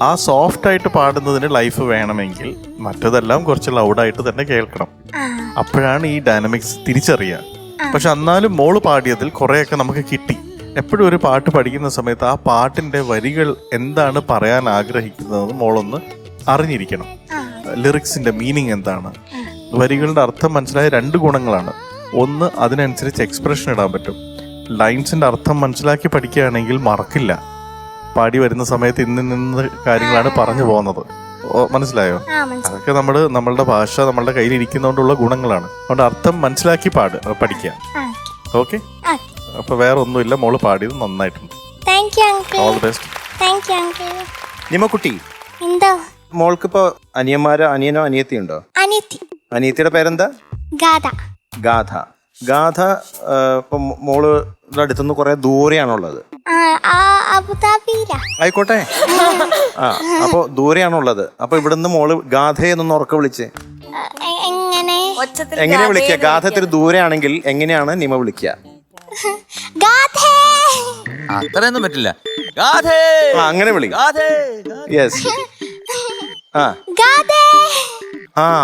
ആ സോഫ്റ്റായിട്ട് പാടുന്നതിന് ലൈഫ് വേണമെങ്കിൽ മറ്റതെല്ലാം കുറച്ച് ലൗഡായിട്ട് തന്നെ കേൾക്കണം. അപ്പോഴാണ് ഈ ഡൈനാമിക്സ് തിരിച്ചറിയുക. പക്ഷെ എന്നാലും മോള് പാടിയതിൽ കുറേയൊക്കെ നമുക്ക് കിട്ടി. എപ്പോഴും ഒരു പാട്ട് പഠിക്കുന്ന സമയത്ത് ആ പാട്ടിൻ്റെ വരികൾ എന്താണ് പറയാൻ ആഗ്രഹിക്കുന്നതെന്ന് മോളൊന്ന് അറിഞ്ഞിരിക്കണം. ലിറിക്സിൻ്റെ മീനിങ് എന്താണ്, വരികളുടെ അർത്ഥം മനസ്സിലായ രണ്ട് ഗുണങ്ങളാണ്. ഒന്ന്, അതിനനുസരിച്ച് എക്സ്പ്രഷൻ ഇടാൻ പറ്റും. ലൈൻസിൻ്റെ അർത്ഥം മനസ്സിലാക്കി പഠിക്കുകയാണെങ്കിൽ മറക്കില്ല. പാടി വരുന്ന സമയത്ത് ഇന്ന് കാര്യങ്ങളാണ് പറഞ്ഞു പോകുന്നത്. മനസ്സിലായോ? അതൊക്കെ നമ്മളുടെ ഭാഷ നമ്മളുടെ കയ്യിലിരിക്കുന്നതുകൊണ്ടുള്ള ഗുണങ്ങളാണ്. അതുകൊണ്ട് അർത്ഥം മനസ്സിലാക്കി പഠിക്കുക. ഓക്കെ. അപ്പൊ വേറെ ഒന്നുമില്ല, മോള് പാടിയത് നന്നായിട്ടുണ്ട്. All the best. നിമക്കുട്ടി, എന്തോ? മോൾക്കിപ്പോ അനിയനോ അനിയത്തിയുണ്ടോ? അനിയത്തി. അനിയത്തിയുടെ പേരെന്താ? ഗാഥ. ഗാഥ. ഗാഥ ഇപ്പൊ മോള് അടുത്തുനിന്ന് കുറെ ദൂരെയാണുള്ളത്. അബുദാബിയില. ആയിക്കോട്ടെ. അപ്പൊ ദൂരെയാണുള്ളത്. അപ്പൊ ഇവിടുന്ന് മോള് ഗാഥയെന്നൊന്ന് ഉറക്കെ വിളിച്ചേ. എങ്ങനെ വിളിക്കുക? ഗാഥ ഇത്തിരി ദൂരെയാണെങ്കിൽ എങ്ങനെയാണ് നിമ വിളിക്കുക? അത്രയൊന്നും പറ്റില്ല. അങ്ങനെ വിളി. യെസ്.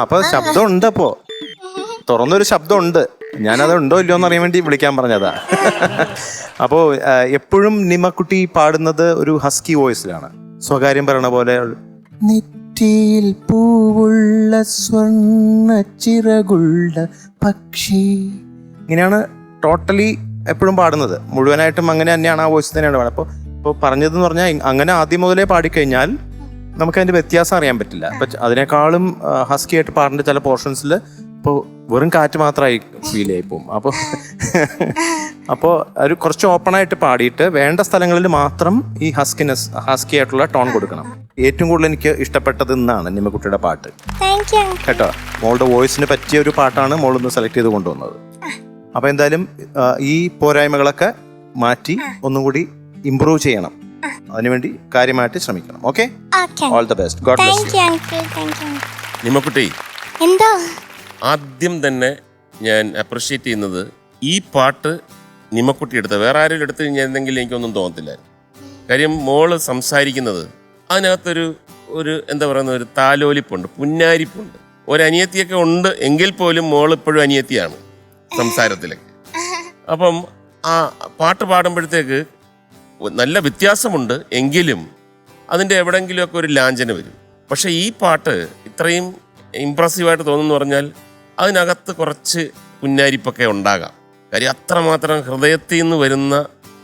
അപ്പൊ ശബ്ദം ഉണ്ട്. അപ്പോ തുറന്നൊരു ശബ്ദം ഉണ്ട്. ഞാനത് ഉണ്ടോ ഇല്ലയോ എന്ന് അറിയാൻ വേണ്ടി വിളിക്കാൻ പറഞ്ഞതാ. അപ്പോ എപ്പോഴും നിമക്കുട്ടി പാടുന്നത് ഒരു ഹസ്കി വോയിസിലാണ്. സ്വകാര്യം പറയണ പോലെ നെറ്റിയിൽ പൂവുള്ള സ്വർണ്ണ ചിറകുള്ള പക്ഷി, ഇങ്ങനെയാണ് ടോട്ടലി എപ്പോഴും പാടുന്നത്. മുഴുവനായിട്ടും അങ്ങനെ തന്നെയാണ്, ആ വോയിസ് തന്നെയാണ് പാടുന്നത്. അപ്പോൾ പറഞ്ഞതെന്ന് പറഞ്ഞാൽ അങ്ങനെ ആദ്യം മുതലേ പാടിക്കഴിഞ്ഞാൽ നമുക്ക് അതിൻ്റെ വ്യത്യാസം അറിയാൻ പറ്റില്ല. അപ്പം അതിനേക്കാളും ഹസ്കി ആയിട്ട് പാടേണ്ട ചില പോർഷൻസിൽ ഇപ്പോൾ വെറും കാറ്റ് മാത്രമായി ഫീൽ ആയി പോകും. അപ്പോൾ ഒരു കുറച്ച് ഓപ്പണായിട്ട് പാടിയിട്ട് വേണ്ട സ്ഥലങ്ങളിൽ മാത്രം ഈ ഹസ്കി ആയിട്ടുള്ള ടോൺ കൊടുക്കണം. ഏറ്റവും കൂടുതൽ എനിക്ക് ഇഷ്ടപ്പെട്ടത് ഇന്നാണ് നിമക്കുട്ടിയുടെ പാട്ട് കേട്ടോ. മോളുടെ വോയിസിന് പറ്റിയ ഒരു പാട്ടാണ് മോളൊന്ന് സെലക്ട് ചെയ്ത് കൊണ്ടുവന്നത്. അപ്പോൾ എന്തായാലും ഈ പോരായ്മകളൊക്കെ മാറ്റി ഒന്നും കൂടി ഇംപ്രൂവ് ചെയ്യണം. അതിനുവേണ്ടി കാര്യമായിട്ട് ശ്രമിക്കണം. Okay. All the best. God bless you. നിമ്മക്കുട്ടി, എന്തോ ആദ്യം തന്നെ ഞാൻ അപ്രിഷ്യേറ്റ് ചെയ്യുന്നത് ഈ പാട്ട് നിമ്മക്കുട്ടി എടുത്ത, വേറെ ആരെങ്കിലും എടുത്തു കഴിഞ്ഞായിരുന്നെങ്കിൽ എനിക്കൊന്നും തോന്നത്തില്ലായിരുന്നു. കാര്യം മോള് സംസാരിക്കുന്നത് അതിനകത്തൊരു എന്താ പറയുന്ന ഒരു താലോലിപ്പുണ്ട്, പുന്നാരിപ്പുണ്ട്. ഒരനിയത്തിയൊക്കെ ഉണ്ട് എങ്കിൽ പോലും മോൾ ഇപ്പോഴും അനിയത്തിയാണ് സംസാരത്തിലൊക്കെ. അപ്പം ആ പാട്ട് പാടുമ്പോഴത്തേക്ക് നല്ല വ്യത്യാസമുണ്ട്, എങ്കിലും അതിൻ്റെ എവിടെയെങ്കിലുമൊക്കെ ഒരു ലാഞ്ചന വരും. പക്ഷെ ഈ പാട്ട് ഇത്രയും ഇമ്പ്രസീവായിട്ട് തോന്നുന്നു പറഞ്ഞാൽ അതിനകത്ത് കുറച്ച് പുന്നാരിപ്പൊക്കെ ഉണ്ടാകാം. കാര്യം അത്രമാത്രം ഹൃദയത്തിൽ നിന്ന് വരുന്ന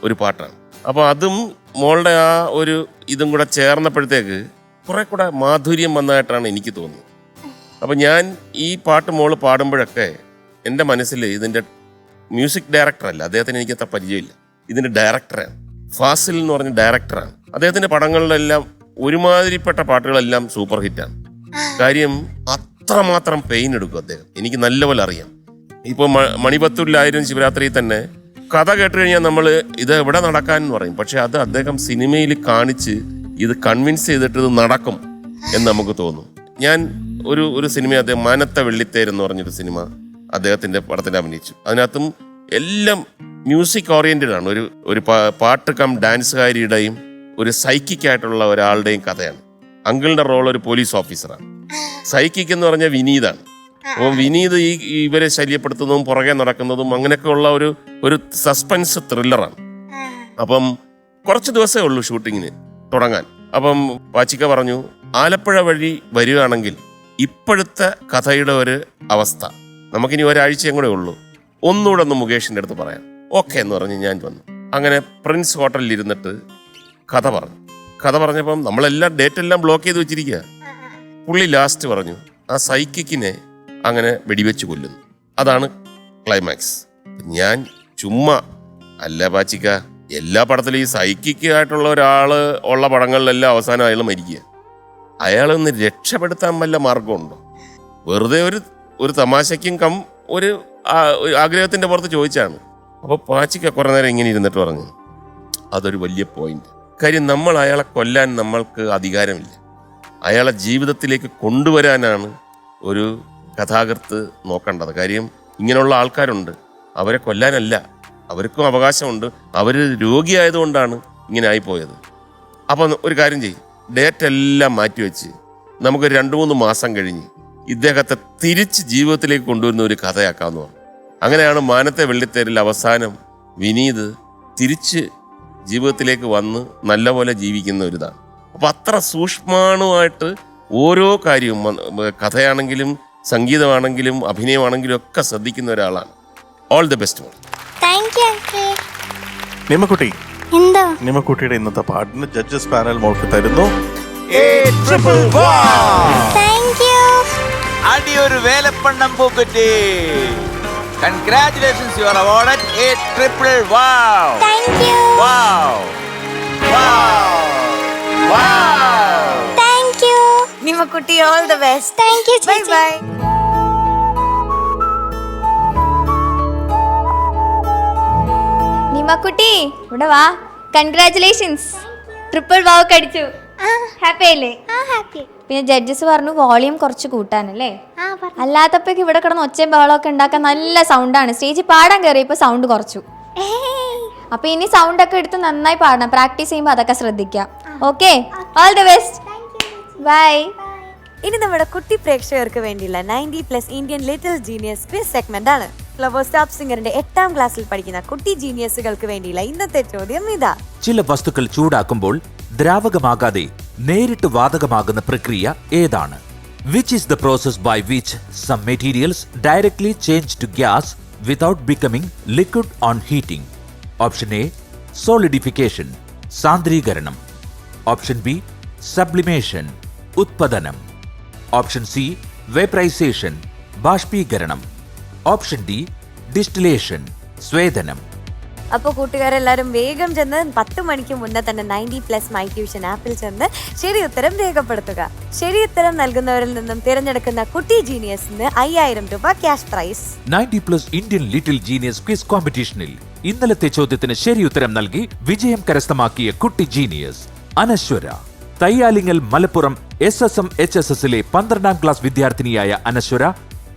ഒരു പാട്ടാണ്. അപ്പോൾ അതും മോളുടെ ആ ഒരു ഇതും കൂടെ ചേർന്നപ്പോഴത്തേക്ക് കുറെ കൂടെ മാധുര്യം വന്നതായിട്ടാണ് എനിക്ക് തോന്നുന്നത്. അപ്പം ഞാൻ ഈ പാട്ട് മോള് പാടുമ്പോഴൊക്കെ എൻ്റെ മനസ്സിൽ ഇതിൻ്റെ മ്യൂസിക് ഡയറക്ടറല്ല, അദ്ദേഹത്തിന് എനിക്ക് അത്ര പരിചയമില്ല, ഇതിൻ്റെ ഡയറക്ടറാണ്. ഫാസിൽ എന്ന് പറഞ്ഞ ഡയറക്ടറാണ്. അദ്ദേഹത്തിൻ്റെ പടങ്ങളിലെല്ലാം ഒരുമാതിരിപ്പെട്ട പാട്ടുകളെല്ലാം സൂപ്പർ ഹിറ്റാണ്. കാര്യം അത്രമാത്രം പെയിൻ എടുക്കും അദ്ദേഹം, എനിക്ക് നല്ലപോലെ അറിയാം. ഇപ്പോൾ മണിപത്തൂരിലായിരുന്നു ശിവരാത്രിയിൽ തന്നെ കഥ കേട്ട് കഴിഞ്ഞാൽ നമ്മൾ ഇത് എവിടെ നടക്കാനെന്ന് പറയും. പക്ഷെ അത് അദ്ദേഹം സിനിമയിൽ കാണിച്ച് ഇത് കൺവിൻസ് ചെയ്തിട്ട് ഇത് നടക്കും എന്ന് നമുക്ക് തോന്നും. ഞാൻ ഒരു സിനിമ അദ്ദേഹം മാനത്തെ വെള്ളിത്തേര് എന്ന് പറഞ്ഞൊരു സിനിമ അദ്ദേഹത്തിൻ്റെ പടത്തിൽ അഭിനയിച്ചു. അതിനകത്തും എല്ലാം മ്യൂസിക് ഓറിയൻറ്റഡ് ആണ്. ഒരു പാട്ട് കം ഡാൻസുകാരിയുടെയും ഒരു സൈക്കിക്കായിട്ടുള്ള ഒരാളുടെയും കഥയാണ്. അങ്കിളിൻ്റെ റോൾ ഒരു പോലീസ് ഓഫീസറാണ്. സൈക്കിക് എന്ന് പറഞ്ഞാൽ വിനീതാണ്. അപ്പോൾ വിനീത് ഇവരെ ശല്യപ്പെടുത്തുന്നതും പുറകെ നടക്കുന്നതും അങ്ങനെയൊക്കെ ഉള്ള ഒരു സസ്പെൻസ് ത്രില്ലറാണ്. അപ്പം കുറച്ച് ദിവസമേ ഉള്ളൂ ഷൂട്ടിങ്ങിന് തുടങ്ങാൻ. അപ്പം പാച്ചിക്ക പറഞ്ഞു, ആലപ്പുഴ വഴി വരികയാണെങ്കിൽ ഇപ്പോഴത്തെ കഥയുടെ ഒരു അവസ്ഥ നമുക്കിനി ഒരാഴ്ചയും കൂടെ ഉള്ളൂ, ഒന്നുകൂടെ ഒന്ന് മുകേഷിൻ്റെ അടുത്ത് പറയാം. ഓക്കെ എന്ന് പറഞ്ഞ് ഞാൻ വന്നു. അങ്ങനെ പ്രിൻസ് ഹോട്ടലിൽ ഇരുന്നിട്ട് കഥ പറഞ്ഞപ്പം നമ്മളെല്ലാം ഡേറ്റ് എല്ലാം ബ്ലോക്ക് ചെയ്ത് വെച്ചിരിക്കുക. പുള്ളി ലാസ്റ്റ് പറഞ്ഞു, ആ സൈക്കിക്കിനെ അങ്ങനെ വെടിവെച്ച് കൊല്ലുന്നു, അതാണ് ക്ലൈമാക്സ്. ഞാൻ ചുമ്മാ അല്ല പാച്ചിക്ക, എല്ലാ പടത്തിലും ഈ സൈക്കിക്ക് ആയിട്ടുള്ള ഒരാൾ ഉള്ള പടങ്ങളിലെല്ലാം അവസാനം അയാൾ മരിക്കുക. അയാളൊന്ന് രക്ഷപ്പെടുത്താൻ വല്ല മാർഗമുണ്ടോ? വെറുതെ ഒരു തമാശയ്ക്കും ഒരു ആഗ്രഹത്തിൻ്റെ പുറത്ത് ചോദിച്ചാണ്. അപ്പോൾ പാച്ചിക്ക കുറേ നേരം ഇങ്ങനെ ഇരുന്നിട്ട് പറഞ്ഞു, അതൊരു വലിയ പോയിന്റ്. കാര്യം നമ്മൾ അയാളെ കൊല്ലാൻ നമ്മൾക്ക് അധികാരമില്ല, അയാളെ ജീവിതത്തിലേക്ക് കൊണ്ടുവരാനാണ് ഒരു കഥാകൃത്ത് നോക്കേണ്ടത്. കാര്യം ഇങ്ങനെയുള്ള ആൾക്കാരുണ്ട്, അവരെ കൊല്ലാനല്ല, അവർക്കും അവകാശമുണ്ട്. അവർ രോഗിയായതുകൊണ്ടാണ് ഇങ്ങനെ ആയിപ്പോയത്. അപ്പം ഒരു കാര്യം ചെയ്യും, ഡേറ്റ് എല്ലാം മാറ്റിവെച്ച് നമുക്ക് 2-3 മാസം കഴിഞ്ഞ് ഇദ്ദേഹത്തെ തിരിച്ച് ജീവിതത്തിലേക്ക് കൊണ്ടുവരുന്ന ഒരു കഥയാക്കാമെന്ന് പറഞ്ഞു. അങ്ങനെയാണ് മാനത്തെ വെള്ളിത്തേരിൽ അവസാനം വിനീത് തിരിച്ച് ജീവിതത്തിലേക്ക് വന്ന് നല്ലപോലെ ജീവിക്കുന്ന ഒരിതാണ്. അപ്പം അത്ര സൂക്ഷ്മാണുമായിട്ട് ഓരോ കാര്യവും, കഥയാണെങ്കിലും സംഗീതമാണെങ്കിലും അഭിനയമാണെങ്കിലും ഒക്കെ ശ്രദ്ധിക്കുന്ന ഒരാളാണ്. ഓൾ ദി ബെസ്റ്റ് മോൾ. Thank you uncle. നിമ്മക്കുട്ടി, എന്തോ നിമ്മക്കുട്ടിയുടെ ഇന്നത്തെ പാട്ടിന് ജഡ്ജസ് പാനൽ മോൾക്ക് തരുന്നു താങ്ക് യു. അടിയൊരു വേലപ്പണ്ണം പൂക്കുറ്റി. Congratulations, you are awarded a triple wow. Thank you. Wow. Wow. Wow. Thank you. നിമ്മക്കുട്ടി, all the best. Thank you bye ചേച്ചി. ബൈ. നിമ്മക്കുട്ടി ഇവിടെ വാ. കൺഗ്രാറ്റുലേഷൻസ്, ട്രിപ്പിൾ വാവ് അടിച്ചു. ഹാപ്പി ആയില്ലേ? ഹാപ്പി. പിന്നെ ജഡ്ജസ് പറഞ്ഞു വോളിയം കുറച്ച് കൂട്ടാനല്ലേ. പറഞ്ഞു. അല്ലാത്തപ്പോഴേക്ക് ഇവിടെ കിടന്ന് ഒച്ചയും ബഹളമൊക്കെ ഉണ്ടാക്കാൻ നല്ല സൗണ്ടാണ്. സ്റ്റേജിൽ പാടാൻ കയറിയപ്പോൾ സൗണ്ട് കുറച്ചു. അപ്പൊ ഇനി സൗണ്ട് ഒക്കെ എടുത്ത് നന്നായി പാടണം. പ്രാക്ടീസ് ചെയ്യുമ്പോൾ അതൊക്കെ ശ്രദ്ധിക്കാം. Okay, all the best. Bye. ഇനി നമ്മുടെ കുട്ടി പ്രേക്ഷകർക്ക് വേണ്ടിയുള്ള 90+ Indian little genius quiz segment ആണ്. ഫ്ലവേഴ്സ് ടോപ്പ് സിംഗറിന്റെ 8ാം ക്ലാസ്സിൽ പഠിക്കുന്ന കുട്ടി ജീനിയസുകൾക്ക് വേണ്ടിയുള്ള ഇന്നത്തെ ചോദ്യം ഇതാ. ചില വസ്തുക്കൾ ചൂടാക്കുമ്പോൾ ദ്രാവകമാകാതെ നേരിട്ട് വാതകമാകുന്ന പ്രക്രിയ ഏതാണ്? Which is the process by which some materials directly change to gas without becoming liquid on heating? Option A solidification, സാന്ദ്രീകരണം. ഓപ്ഷൻ ബി സബ്ലിമേഷൻ, ഉത്പതനം. ഓപ്ഷൻ സി വേപ്പറൈസേഷൻ, ബാഷ്പീകരണം. ഓപ്ഷൻ ഡി ഡിസ്റ്റിലേഷൻ, സ്വേദനം. അപ്പോൾ കൂട്ടുകാരെല്ലാവരും വേഗം ചെന്ന് 10 മണിക്ക് മുന്നേ തന്നെ 90+ മൈ ട്യൂഷൻ ആപ്പിൽ ചെന്ന് ശരി ഉത്തരം രേഖപ്പെടുത്തുക. ശരി ഉത്തരം നൽകുന്നവരിൽ നിന്നും തിരഞ്ഞെടുക്കുന്ന കുട്ടി ജീനിയസിന് 5000 രൂപ cash prize. 90+ Indian little genius quiz കോമ്പറ്റീഷനിൽ ഇന്നലത്തെ ചോദ്യത്തിന് ശരി ഉത്തരം നൽകി വിജയം കരസ്ഥമാക്കിയ കുട്ടി ജീനിയസ് അനശ്വര. തയ്യാലിങ്ങൽ മലപ്പുറം SSM-HSSലെ 12ാം ക്ലാസ് വിദ്യാർത്ഥിനിയായ അനശ്വര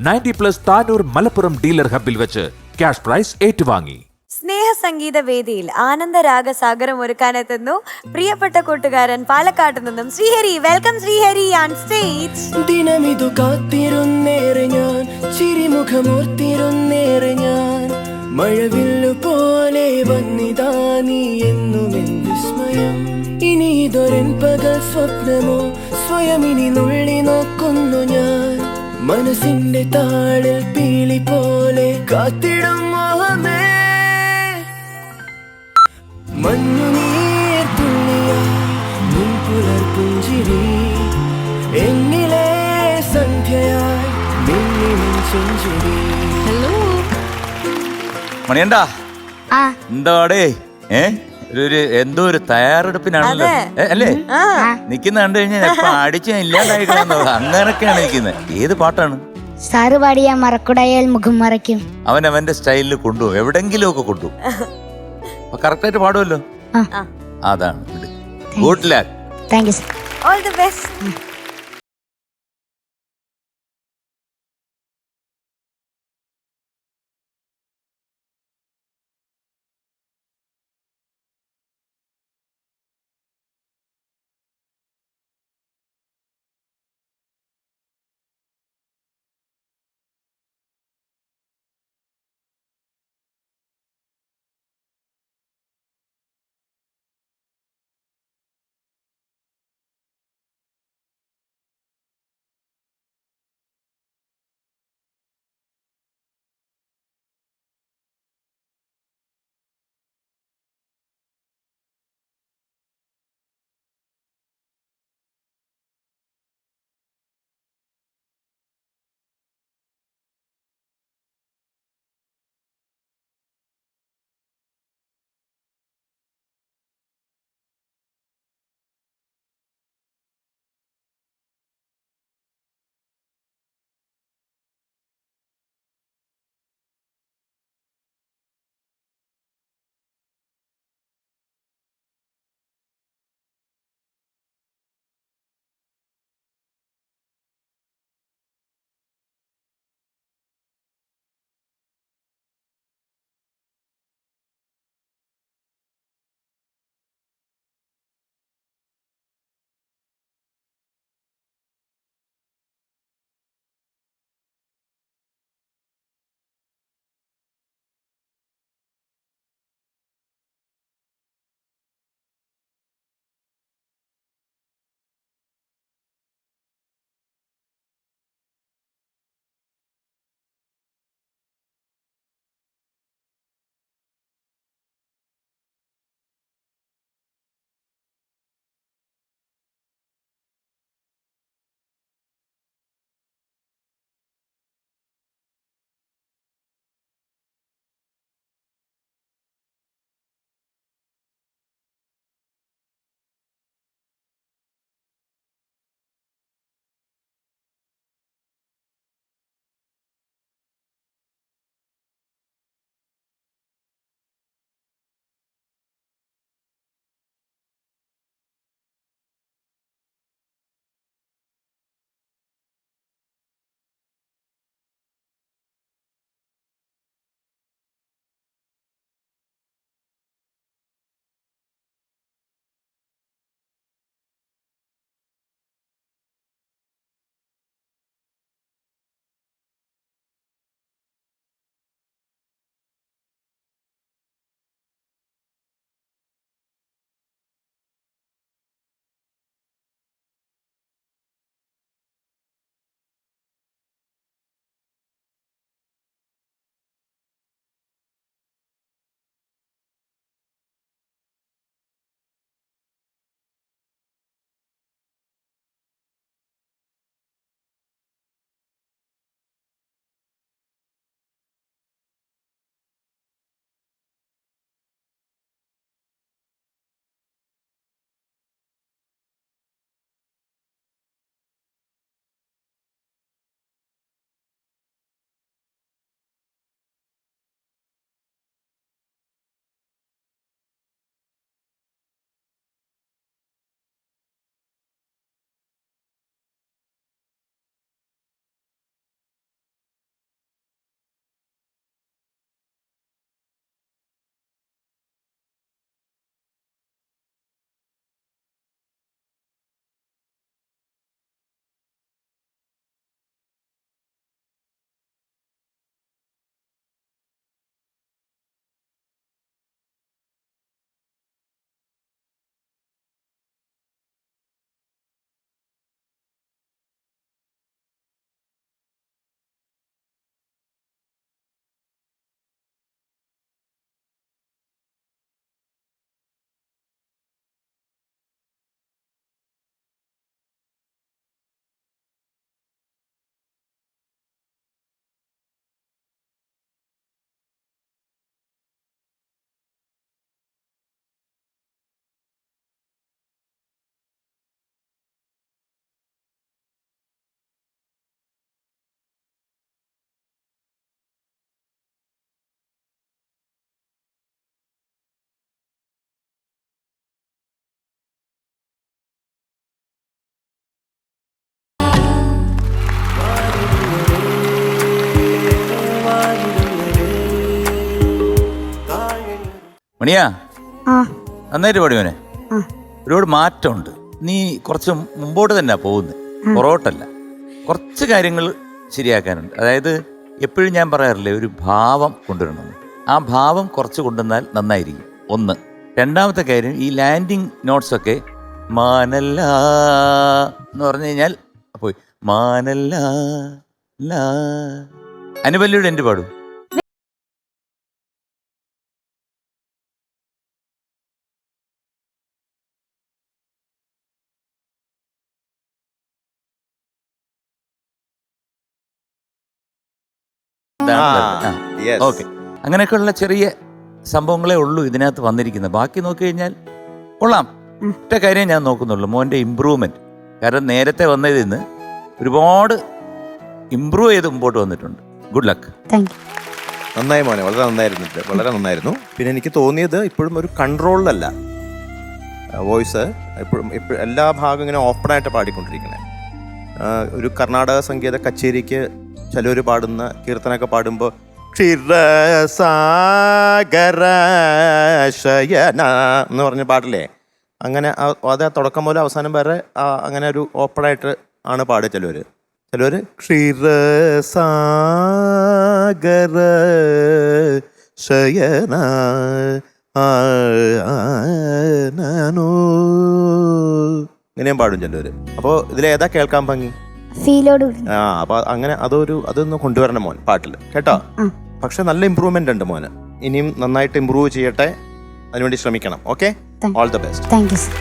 90+ താനൂർ മലപ്പുറം ഡീലർ ഹബിൽ വെച്ച് ക്യാഷ് പ്രൈസ് ഏറ്റുവാങ്ങി. സ്നേഹസംഗീത വേദിയിൽ ആനന്ദരാഗസാഗരം ഒരുക്കാനെത്തുന്നു പ്രിയപ്പെട്ട കൂട്ടുകാരൻ പാലക്കാട്ട് നിന്നും Sreehari. Welcome Sreehari on stage. ദിനമിതു കാത്തിരുന്നേറെ ഞാൻ, ചിരിമുഖമോർത്തിരുന്നേറെ ഞാൻ, മഴവില്ലു പോലെ വന്നിതാ നീ എന്നും എൻ വിസ്മയം. ഇനി ഇതൊരൻ പകൽ സ്വപ്നമോ, സ്വയം ഇനി നുള്ളി നോക്കുന്നു ഞാൻ, മനസ്സിന്റെ താളിൽ പീലി പോലെ കാത്തിടും മോഹമേ. മഞ്ഞുനീർ തുള്ളിയായി നിൻ പുലർപുഞ്ചിരി, എന്നിലെ സന്ധ്യയായി നിന്നിൻ ചെഞ്ചിരി. മണിയണ്ടാ എന്താടേ എന്തോ ഒരു തയ്യാറെടുപ്പിനാണല്ലോ അല്ലേ? നിക്കുന്ന കണ്ടു കഴിഞ്ഞാൽ എപ്പ അടിച്ച് ഇല്ലാണ്ടായിക്കളോ അങ്ങനൊക്കെയാണ് നിൽക്കുന്നത്. ഏത് പാട്ടാണ്? സാറ് പാടിയ മറക്കുടയാൽ മുഖം മറയ്ക്കും. അവൻ അവന്റെ സ്റ്റൈലിൽ കൊണ്ടുപോകും, എവിടെങ്കിലും ഒക്കെ കൊണ്ടുപോകും. അപ്പൊ കറക്റ്റായിട്ട് പാടുമല്ലോ. അതാണ്. Good luck. Thank you sir. All the best. മണിയാ ആ നന്നായിട്ട് പാടി മോനെ. ആ. ഒരുപാട് മാറ്റമുണ്ട്. നീ കുറച്ച് മുമ്പോട്ട് തന്നെ പോകുന്നത്, പുറകോട്ടല്ല. കുറച്ച് കാര്യങ്ങൾ ശരിയാക്കാനുണ്ട്. അതായത് എപ്പോഴും ഞാൻ പറയാറില്ലേ, ഒരു ഭാവം കൊണ്ടുവരണമെന്ന്. ആ ഭാവം കുറച്ച് കൊണ്ടുവന്നാൽ നന്നായിരിക്കും. ഒന്ന്. രണ്ടാമത്തെ കാര്യം, ഈ ലാൻഡിങ് നോട്ട്സൊക്കെ മാനല്ല എന്ന് പറഞ്ഞു കഴിഞ്ഞാൽ പോയി മാനല്ല ലാ. അനുപല്ലിയുടെ എൻ്റെ പാടും. yes. ഓക്കെ, അങ്ങനെയൊക്കെയുള്ള ചെറിയ സംഭവങ്ങളേ ഉള്ളൂ ഇതിനകത്ത് വന്നിരിക്കുന്നത്. ബാക്കി നോക്കി കഴിഞ്ഞാൽ കൊള്ളാം. ഒറ്റ കാര്യം ഞാൻ നോക്കുന്നുള്ളൂ, മോൻ്റെ ഇമ്പ്രൂവ്മെന്റ്. കാരണം നേരത്തെ വന്നതിൽ നിന്ന് ഒരുപാട് ഇമ്പ്രൂവ് ചെയ്ത് മുമ്പോട്ട് വന്നിട്ടുണ്ട്. Good luck. Thank U. നന്നായി മോനെ, വളരെ നന്നായിരുന്നു, വളരെ നന്നായിരുന്നു. പിന്നെ എനിക്ക് തോന്നിയത് ഇപ്പോഴും ഒരു കൺട്രോളിലല്ല വോയിസ്. എപ്പോഴും എല്ലാ ഭാഗവും ഇങ്ങനെ ഓപ്പണായിട്ട് പാടിക്കൊണ്ടിരിക്കണേ. ഒരു കർണാടക സംഗീത കച്ചേരിക്ക് ചിലർ പാടുന്ന കീർത്തനമൊക്കെ പാടുമ്പോൾ ക്ഷീരസാഗരശയന എന്ന് പറഞ്ഞ പാടില്ലേ, അങ്ങനെ അത് തുടക്കം മുതൽ അവസാനം വരെ അങ്ങനെ ഒരു ഓപ്പണായിട്ട് ആണ് പാടുക. ചിലർ ക്ഷീരസാഗരശയന ഇങ്ങനെയും പാടും ചിലർ. അപ്പോൾ ഇതിലേതാ കേൾക്കാൻ ഭംഗി? ഫീലോട് അപ്പൊ അങ്ങനെ അതൊന്ന് കൊണ്ടുവരണം മോൻ പാട്ടിൽ, കേട്ടോ. പക്ഷെ നല്ല ഇമ്പ്രൂവ്മെന്റ് ഉണ്ട് മോന്. ഇനിയും നന്നായിട്ട് ഇമ്പ്രൂവ് ചെയ്യട്ടെ, അതിനുവേണ്ടി ശ്രമിക്കണം. Okay, all the best. Thank you sir.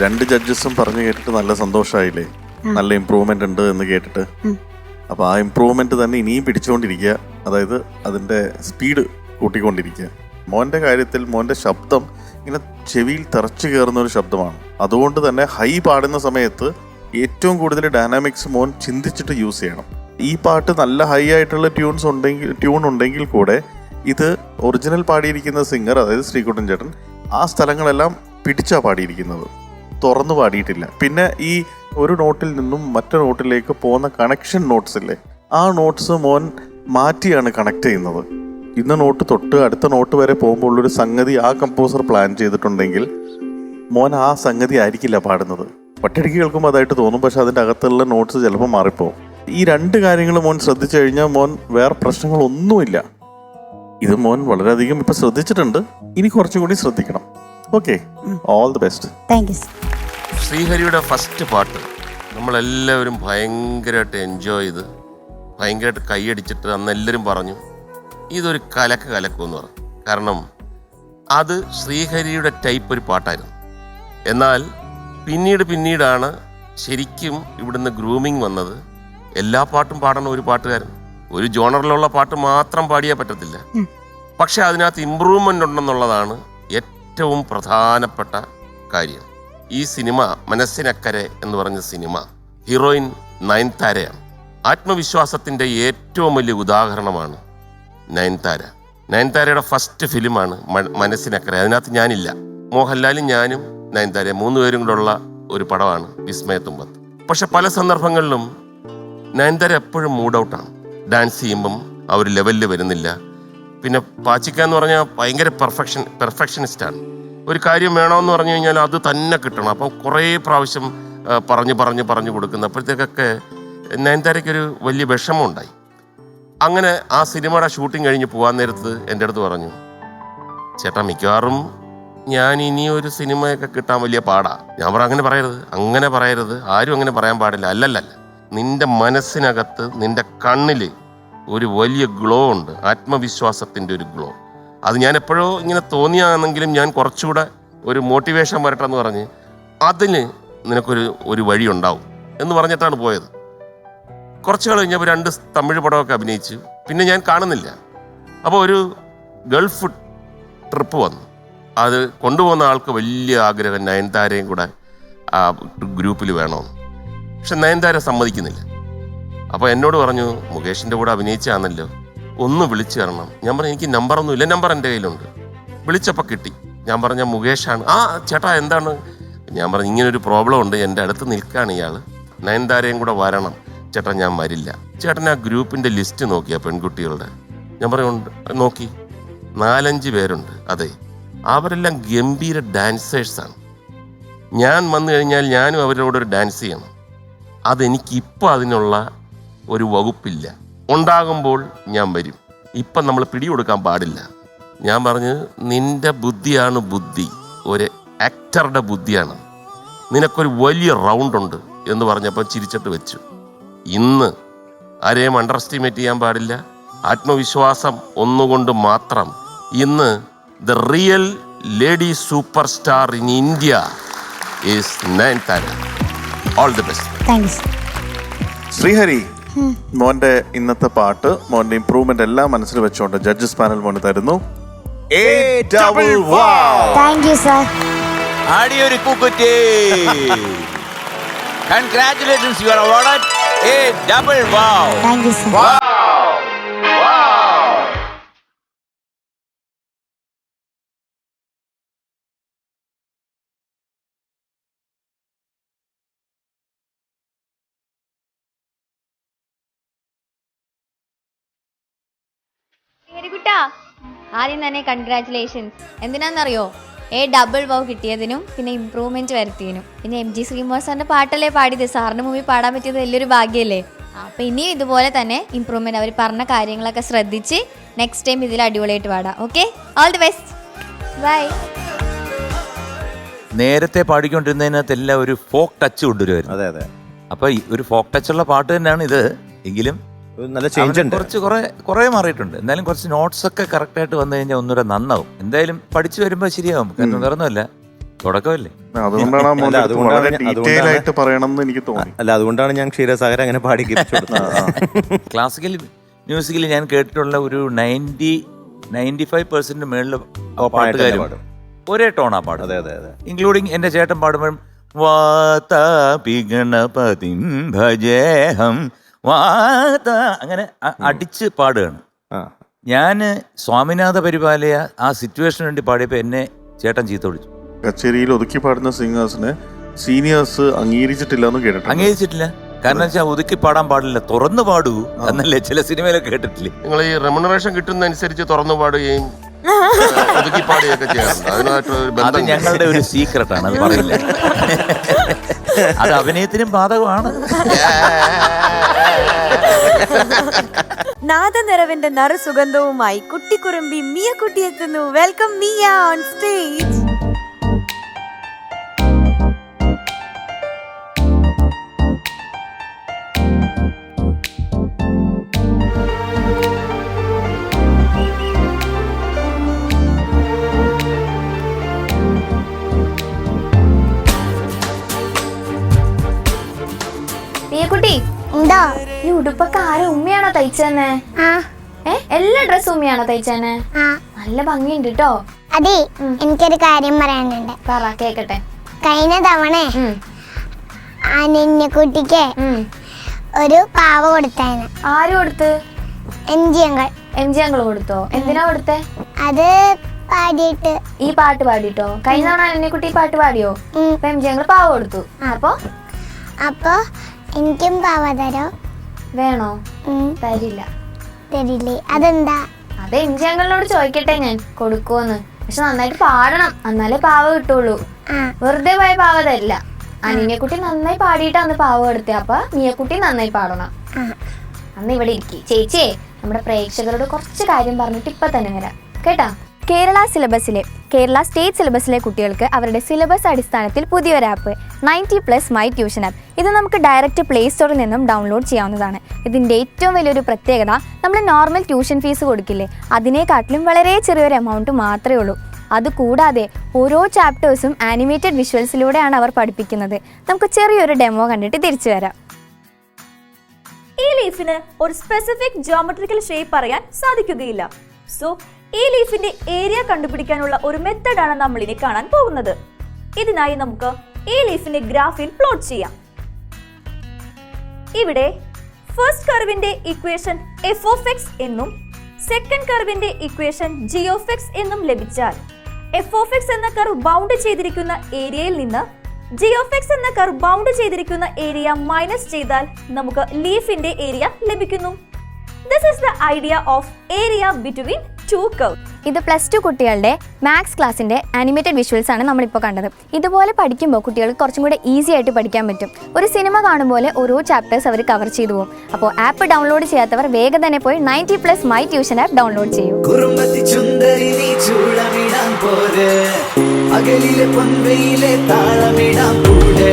2 ജഡ്ജസും പറഞ്ഞു കേട്ടിട്ട് നല്ല സന്തോഷമായില്ലേ, നല്ല ഇമ്പ്രൂവ്മെന്റ് ഉണ്ട് എന്ന് കേട്ടിട്ട്. അപ്പൊ ആ ഇമ്പ്രൂവ്മെന്റ് തന്നെ ഇനിയും പിടിച്ചുകൊണ്ടിരിക്കുക, അതായത് അതിന്റെ സ്പീഡ് കൂട്ടിക്കൊണ്ടിരിക്കുക. മോന്റെ കാര്യത്തിൽ മോന്റെ ശബ്ദം ഇങ്ങനെ ചെവിയിൽ തറച്ചു കയറുന്ന ഒരു ശബ്ദമാണ്. അതുകൊണ്ട് തന്നെ ഹൈ പാടുന്ന സമയത്ത് ഏറ്റവും കൂടുതൽ ഡൈനാമിക്സ് മോൻ ചിന്തിച്ചിട്ട് യൂസ് ചെയ്യണം. ഈ പാട്ട് നല്ല ഹൈ ആയിട്ടുള്ള ട്യൂൺ ഉണ്ടെങ്കിൽ കൂടെ ഇത് ഒറിജിനൽ പാടിയിരിക്കുന്ന സിംഗർ, അതായത് ശ്രീകുട്ടൻ ചേട്ടൻ, ആ സ്ഥലങ്ങളെല്ലാം പിടിച്ചാ പാടിയിരിക്കുന്നത്, തുറന്നു പാടിയിട്ടില്ല. പിന്നെ ഈ ഒരു നോട്ടിൽ നിന്നും മറ്റൊരു നോട്ടിലേക്ക് പോകുന്ന കണക്ഷൻ നോട്ട്സ് ഇല്ലേ, ആ നോട്ട്സ് മോൻ മാറ്റിയാണ് കണക്ട് ചെയ്യുന്നത്. ഇന്ന നോട്ട് തൊട്ട് അടുത്ത നോട്ട് വരെ പോകുമ്പോൾ ഉള്ളൊരു സംഗതി ആ കമ്പോസർ പ്ലാൻ ചെയ്തിട്ടുണ്ടെങ്കിൽ മോൻ ആ സംഗതി ആയിരിക്കില്ല പാടുന്നത്. ഒറ്റയടിക്ക് കേൾക്കുമ്പോൾ അതായിട്ട് തോന്നും, പക്ഷെ അതിൻ്റെ അകത്തുള്ള നോട്ട്സ് ചിലപ്പോൾ മാറിപ്പോവും. ഈ 2 കാര്യങ്ങൾ മോൻ ശ്രദ്ധിച്ചു കഴിഞ്ഞാൽ മോൻ വേറെ പ്രശ്നങ്ങളൊന്നുമില്ല. ഇത് മോൻ വളരെയധികം ഇപ്പം ശ്രദ്ധിച്ചിട്ടുണ്ട്, ഇനി കുറച്ചും കൂടി ശ്രദ്ധിക്കണം. Okay, all the best. Thank you. ശ്രീഹരിയുടെ ഫസ്റ്റ് പാട്ട് നമ്മളെല്ലാവരും ഭയങ്കരമായിട്ട് എൻജോയ് ചെയ്ത് ഭയങ്കരമായിട്ട് കൈയടിച്ചിട്ട് അന്ന് എല്ലാവരും പറഞ്ഞു ഇതൊരു കലക്കുമെന്ന് പറഞ്ഞു. കാരണം അത് ശ്രീഹരിയുടെ ടൈപ്പ് ഒരു പാട്ടായിരുന്നു. എന്നാൽ പിന്നീടാണ് ശരിക്കും ഇവിടുന്ന് ഗ്രൂമിങ് വന്നത്. എല്ലാ പാട്ടും പാടണം ഒരു പാട്ടുകാരൻ, ഒരു ജോണറിലുള്ള പാട്ട് മാത്രം പാടിയാൽ പറ്റത്തില്ല. പക്ഷെ അതിനകത്ത് ഇമ്പ്രൂവ്മെൻ്റ് ഉണ്ടെന്നുള്ളതാണ് ഏറ്റവും പ്രധാനപ്പെട്ട കാര്യം. ഈ സിനിമ മനസ്സിനക്കരെ എന്ന് പറഞ്ഞ സിനിമ ഹീറോയിൻ നയൻതാരയാണ്. ആത്മവിശ്വാസത്തിൻ്റെ ഏറ്റവും വലിയ ഉദാഹരണമാണ് നയൻതാരയുടെ ഫസ്റ്റ് ഫിലിമാണ് മനസ്സിനക്കരെ. അതിനകത്ത് ഞാനില്ല, മോഹൻലാലും ഞാനും നയൻതാര 3 പേരും കൂടെ ഉള്ള ഒരു പടമാണ് വിസ്മയത്തുമ്പത്ത്. പക്ഷെ പല സന്ദർഭങ്ങളിലും നയൻതാര എപ്പോഴും മൂഡ് ഔട്ടാണ്. ഡാൻസ് ചെയ്യുമ്പം ആ ഒരു ലെവലിൽ വരുന്നില്ല. പിന്നെ പാച്ചിക്ക എന്ന് പറഞ്ഞാൽ ഭയങ്കര പെർഫെക്ഷനിസ്റ്റാണ്. ഒരു കാര്യം വേണമെന്ന് പറഞ്ഞു കഴിഞ്ഞാൽ അത് തന്നെ കിട്ടണം. അപ്പം കുറേ പ്രാവശ്യം പറഞ്ഞു കൊടുക്കുന്നപ്പോഴത്തേക്കൊക്കെ നയൻതാരയ്ക്കൊരു വലിയ വിഷമമുണ്ടായി. അങ്ങനെ ആ സിനിമയുടെ ഷൂട്ടിംഗ് കഴിഞ്ഞ് പോകാൻ നേരത്ത് എൻ്റെ അടുത്ത് പറഞ്ഞു, ചേട്ടാ മിക്കവാറും ഞാൻ ഇനിയൊരു സിനിമയൊക്കെ കിട്ടാൻ വലിയ പാടാ. ഞാൻ അങ്ങനെ പറയരുത്, ആരും അങ്ങനെ പറയാൻ പാടില്ല. അല്ലല്ല, നിന്റെ മനസ്സിനകത്ത് നിന്റെ കണ്ണിൽ ഒരു വലിയ ഗ്ലോ ഉണ്ട്, ആത്മവിശ്വാസത്തിൻ്റെ ഒരു ഗ്ലോ. അത് ഞാൻ എപ്പോഴോ ഇങ്ങനെ തോന്നിയാണെങ്കിലും ഞാൻ കുറച്ചുകൂടെ ഒരു മോട്ടിവേഷൻ വരട്ടെന്ന് പറഞ്ഞ് അതിന് നിനക്കൊരു വഴി ഉണ്ടാവും എന്ന് പറഞ്ഞിട്ടാണ് പോയത്. കുറച്ച് നാൾ കഴിഞ്ഞപ്പോൾ 2 തമിഴ് പടമൊക്കെ അഭിനയിച്ചു. പിന്നെ ഞാൻ കാണുന്നില്ല. അപ്പോൾ ഒരു ഗൾഫ് ട്രിപ്പ് വന്നു. അത് കൊണ്ടുപോകുന്ന ആൾക്ക് വലിയ ആഗ്രഹം നയൻതാരയും കൂടെ ആ ഗ്രൂപ്പിൽ വേണമെന്ന്. പക്ഷെ നയൻതാര സമ്മതിക്കുന്നില്ല. അപ്പോൾ എന്നോട് പറഞ്ഞു, മുകേഷിൻ്റെ കൂടെ അഭിനയിച്ചാണല്ലോ, ഒന്ന് വിളിച്ചു തരണം. ഞാൻ പറഞ്ഞു എനിക്ക് നമ്പറൊന്നുമില്ല, നമ്പർ എൻ്റെ കയ്യിലുണ്ട്. വിളിച്ചപ്പോൾ കിട്ടി. ഞാൻ പറഞ്ഞ മുകേഷാണ്. ആ ചേട്ടാ എന്താണ്? ഞാൻ പറഞ്ഞു ഇങ്ങനൊരു പ്രോബ്ലം ഉണ്ട്, എൻ്റെ അടുത്ത് നിൽക്കുകയാണ് ഇയാൾ, നയൻതാരയും കൂടെ വരണം. ചേട്ടാ ഞാൻ വരില്ല. ചേട്ടൻ ആ ഗ്രൂപ്പിൻ്റെ ലിസ്റ്റ് നോക്കിയാ പെൺകുട്ടികളുടെ? ഞാൻ പറഞ്ഞു നോക്കി, 4-5 പേരുണ്ട്. അതെ, അവരെല്ലാം ഗംഭീര ഡാൻസേഴ്സാണ്. ഞാൻ വന്നു കഴിഞ്ഞാൽ ഞാനും അവരോടൊരു ഡാൻസ് ചെയ്യണം. അതെനിക്കിപ്പോൾ അതിനുള്ള ഒരു വകുപ്പില്ല. ഉണ്ടാകുമ്പോൾ ഞാൻ വരും. ഇപ്പം നമ്മൾ പിടികൊടുക്കാൻ പാടില്ല. ഞാൻ പറഞ്ഞു, നിന്റെ ബുദ്ധിയാണ് ബുദ്ധി, ഒരു ആക്ടറുടെ ബുദ്ധിയാണ്, നിനക്കൊരു വലിയ റൗണ്ടുണ്ട് എന്ന് പറഞ്ഞപ്പോൾ ചിരിച്ചിട്ട് വെച്ചു. ഇന്ന് ആരെയും അണ്ടർ എസ്റ്റിമേറ്റ് ചെയ്യാൻ പാടില്ല. ആത്മവിശ്വാസം ഒന്നുകൊണ്ട് മാത്രം ഇന്ന് the real lady super star in India is Nayanthara. All the best. Thank you. Sreehari, മോന്റെ ഇന്നത്തെ പാട്ട്, മോന്റെ ഇംപ്രൂവ്മെന്റ് എല്ലാം മനസ്സിൽ വെച്ചോണ്ട് ജഡ്ജസ് പാനൽ മോന് തരുന്നു താങ്ക് യു സാർ. ആടിയൊരു കൂക്കുറ്റി. Congratulations, you are awarded a double wow. Thank you sir. Wow. കുട്ടാ, ആദ്യം തന്നെ കൺഗ്രാറ്റുലേഷൻസ്. എന്തിനാണെന്നറിയോ? ഡബിൾ വൗ കിട്ടിയതിനും പിന്നെ ഇമ്പ്രൂവ്മെന്റ് വരുത്തിയതിനും. പിന്നെ MG ശ്രീനിവാസ് സാറിന്റെ പാട്ടല്ലേ പാടിയത്, സാറിന്റെ മൂവി പാടാൻ പറ്റിയത് വലിയൊരു ഭാഗ്യല്ലേ. അപ്പൊ ഇനിയും ഇതുപോലെ തന്നെ ഇമ്പ്രൂവ്മെന്റ്, അവർ പറഞ്ഞ കാര്യങ്ങളൊക്കെ ശ്രദ്ധിച്ച് നെക്സ്റ്റ് ടൈം ഇതിൽ അടിപൊളിയായിട്ട് പാടാം. Okay, all the best. Bye. നേരത്തെ പാടിക്കൊണ്ടിരുന്നതിനകത്ത് എല്ലാം ഒരു ഫോക്ക് ടച്ച് കൊണ്ടുവരുമായിരുന്നു. അതെ അതെ. അപ്പൊ ഒരു ഫോക്ക് ടച്ചുള്ള പാട്ട് തന്നെയാണ് ഇത്. എങ്കിലും നല്ല ചേഞ്ച് ഉണ്ട്. കുറച്ച് കുറെ മാറിയിട്ടുണ്ട്. എന്നാലും കുറച്ച് നോട്ട്സ് ഒക്കെ കറക്റ്റ് ആയിട്ട് വന്നു കഴിഞ്ഞാൽ ഒന്നുകൂടെ നന്നാവും. എന്തായാലും പഠിച്ചു വരുമ്പോൾ ശരിയാവും. കാരണം വേറൊന്നുമല്ല, തുടക്കമല്ലേ. അതുകൊണ്ടാണ് പറയണം എന്ന് എനിക്ക് തോന്നി. അല്ല, അതുകൊണ്ടാണ് ഞാൻ ക്ഷീരസാഗരം അങ്ങനെ പാടി. ക്ലാസിക്കൽ മ്യൂസിക്കിൽ ഞാൻ കേട്ടിട്ടുള്ള ഒരു 90-95% മേളിൽ പാട്ടുകാരും ഒരേ ടോണാ പാടും. അതെ അതെ അതെ. ഇൻക്ലൂഡിങ് എന്റെ ചേട്ടൻ പാടുമ്പോഴും വാതാപിഗണപതിം ഭജേഹം വാത അങ്ങനെ അടിച്ച് പാടുകയാണ്. ഞാൻ സ്വാമിനാഥ പരിപാലയ ആ സിറ്റുവേഷന് വേണ്ടി പാടിയപ്പോൾ എന്നെ ചേട്ടൻ ചീത്ത വിളിച്ചു. കച്ചേരിയിൽ ഒതുക്കി പാടുന്ന സിംഗേഴ്സിനെ സീനിയേഴ്സ് അംഗീകരിച്ചിട്ടില്ല എന്ന് കേട്ടിട്ടുണ്ട്. അംഗീകരിച്ചിട്ടില്ല. കാരണം വെച്ചാൽ ഒതുക്കി പാടാൻ പാടില്ല, തുറന്നു പാടൂ എന്നല്ലേ ചില സിനിമയിലൊക്കെ കേട്ടിട്ടില്ലേ. നിങ്ങൾ ഈ റെമ്യൂണറേഷൻ കിട്ടുന്നതനുസരിച്ച് തുറന്നു പാടുകയും ഒതുക്കി പാടുകയൊക്കെ ചെയ്യാറുണ്ട്. അത് ഞങ്ങളുടെ ഒരു സീക്രട്ടാണ്, അത് പറയില്ല. അത് അഭിനയത്തിനും ബാധകമാണ്. നാദനിറവിന്റെ നറുസുഗന്ധവുമായി കുട്ടിക്കുറുമ്പി മിയക്കുട്ടി എത്തുന്നു. Welcome Mia on stage. കുട്ടി, എന്താ ഈ ഉടുപ്പൊക്കെ ആരും ഉമ്മയാണോ തയ്ച്ചെന്നെ? എല്ലാ ഡ്രസ്സും ഉമ്മയാണോ തയ്ച്ചെന്നെ? നല്ല ഭംഗിയുണ്ട് കേട്ടോ. അതെ, എനിക്കൊരു കാര്യം പറയാനുണ്ട്. പറ, കേക്കട്ടെ. കഴിഞ്ഞ തവണ അനന്യക്കുട്ടിക്ക് ഒരു പാവ കൊടുത്തായിരുന്നു. ആര് കൊടുത്ത്? MG അങ്കിൾ കൊടുത്തോ? എന്തിനാ കൊടുത്തേ? അത് പാടിയിട്ട്, ഈ പാട്ട് പാടിട്ടോ? കഴിഞ്ഞ തവണ അനന്യക്കുട്ടി പാട്ട് പാടിയോ? MG അങ്കിൾ പാവ കൊടുത്തു. അപ്പൊ എനിക്കും പാവ തരോ? വേണോ? തരില്ല. തരില്ലേ? അതെന്താ? അത് MG അങ്കിളിനോട് ചോദിക്കട്ടെ ഞാൻ, കൊടുക്കുവോന്ന്. പക്ഷെ നന്നായിട്ട് പാടണം, എന്നാലേ പാവ കിട്ടുള്ളൂ. വെറുതെ പോയ പാവ തരില്ല. അനിയക്കുട്ടി നന്നായി പാടിയിട്ട് അന്ന് പാവ കൊടുത്തേ. അപ്പൊ മിയക്കുട്ടി നന്നായി പാടണം. അന്ന് ഇവിടെ ഇരിക്കും. ചേച്ചിയെ, നമ്മുടെ പ്രേക്ഷകരോട് കുറച്ച് കാര്യം പറഞ്ഞിട്ട് ഇപ്പൊ തന്നെ വരാം കേട്ടാ. കേരള സ്റ്റേറ്റ് സിലബസിലെ കുട്ടികൾക്ക് അവരുടെ സിലബസ് അടിസ്ഥാനത്തിൽ പുതിയൊരു ആപ്പ് 90+ മൈ ട്യൂഷൻ ആപ്പ്. ഇത് നമുക്ക് ഡയറക്റ്റ് പ്ലേ സ്റ്റോറിൽ നിന്നും ഡൗൺലോഡ് ചെയ്യാവുന്നതാണ്. ഇതിൻ്റെ ഏറ്റവും വലിയൊരു പ്രത്യേകത, നമ്മൾ നോർമൽ ട്യൂഷൻ ഫീസ് കൊടുക്കില്ലേ, അതിനെക്കാട്ടിലും വളരെ ചെറിയൊരു എമൗണ്ട് മാത്രമേ ഉള്ളൂ. അതുകൂടാതെ ഓരോ ചാപ്റ്റേഴ്സും ആനിമേറ്റഡ് വിഷ്വൽസിലൂടെയാണ് അവർ പഠിപ്പിക്കുന്നത്. നമുക്ക് ചെറിയൊരു ഡെമോ കണ്ടിട്ട് തിരിച്ചു വരാം. ഈ ലീഫിന് ഒരു സ്പെസിഫിക് ജിയോമെട്രിക്കൽ ഷേപ്പ് അറിയാൻ സാധിക്കുകയില്ല. സോ ഈ ലീഫിന്റെ ഏരിയ കണ്ടുപിടിക്കാനുള്ള ഒരു മെത്തഡാണ് നമ്മൾ ഇനി കാണാൻ പോകുന്നത്. ഇതിനായി നമുക്ക് ഈ ലീഫിന്റെ ഗ്രാഫിൽ പ്ലോട്ട് ചെയ്യാം. ഇവിടെ ഫസ്റ്റ് കർവിന്റെ ഇക്വേഷൻ f(x) എന്നും സെക്കൻഡ് കർവിന്റെ ഇക്വേഷൻ g(x) എന്നും ലഭിച്ചാൽ f(x) എന്ന കർവ് ബൗണ്ട് ചെയ്തിരിക്കുന്ന ഏരിയയിൽ നിന്ന് g(x) എന്ന കർവ് ബൗണ്ട് ചെയ്തിരിക്കുന്ന ഏരിയ മൈനസ് ചെയ്താൽ നമുക്ക് ലീഫിന്റെ ഏരിയ ലഭിക്കുന്നു. This is the idea of area between 2 curve. ഇത് +2 കുട്ടികളുടെ മാത്സ് ക്ലാസ്സിന്റെ ആനിമേറ്റഡ് വിഷ്വൽസ് ആണ് നമ്മളിപ്പോൾ കണ്ടത്. ഇതുപോലെ പഠിക്കുമ്പോൾ കുട്ടികൾക്ക് കുറച്ചും കൂടെ ഈസി ആയിട്ട് പഠിക്കാൻ പറ്റും. ഒരു സിനിമ കാണുമ്പോൾ ഓരോ ചാപ്റ്റേഴ്സ് അവർ കവർ ചെയ്തു പോകും. അപ്പോൾ ആപ്പ് ഡൗൺലോഡ് ചെയ്യാത്തവർ വേഗം തന്നെ പോയി 90+ മൈ ട്യൂഷൻ ആപ്പ് ഡൗൺലോഡ് ചെയ്യൂ. കുറുമ്പത്തി ചുന്ദരി നീ ചൂളമിടാൻ പോരെ, അകലിലെ പൊൻവെയിലെ താളമിടാൻ കൂടെ,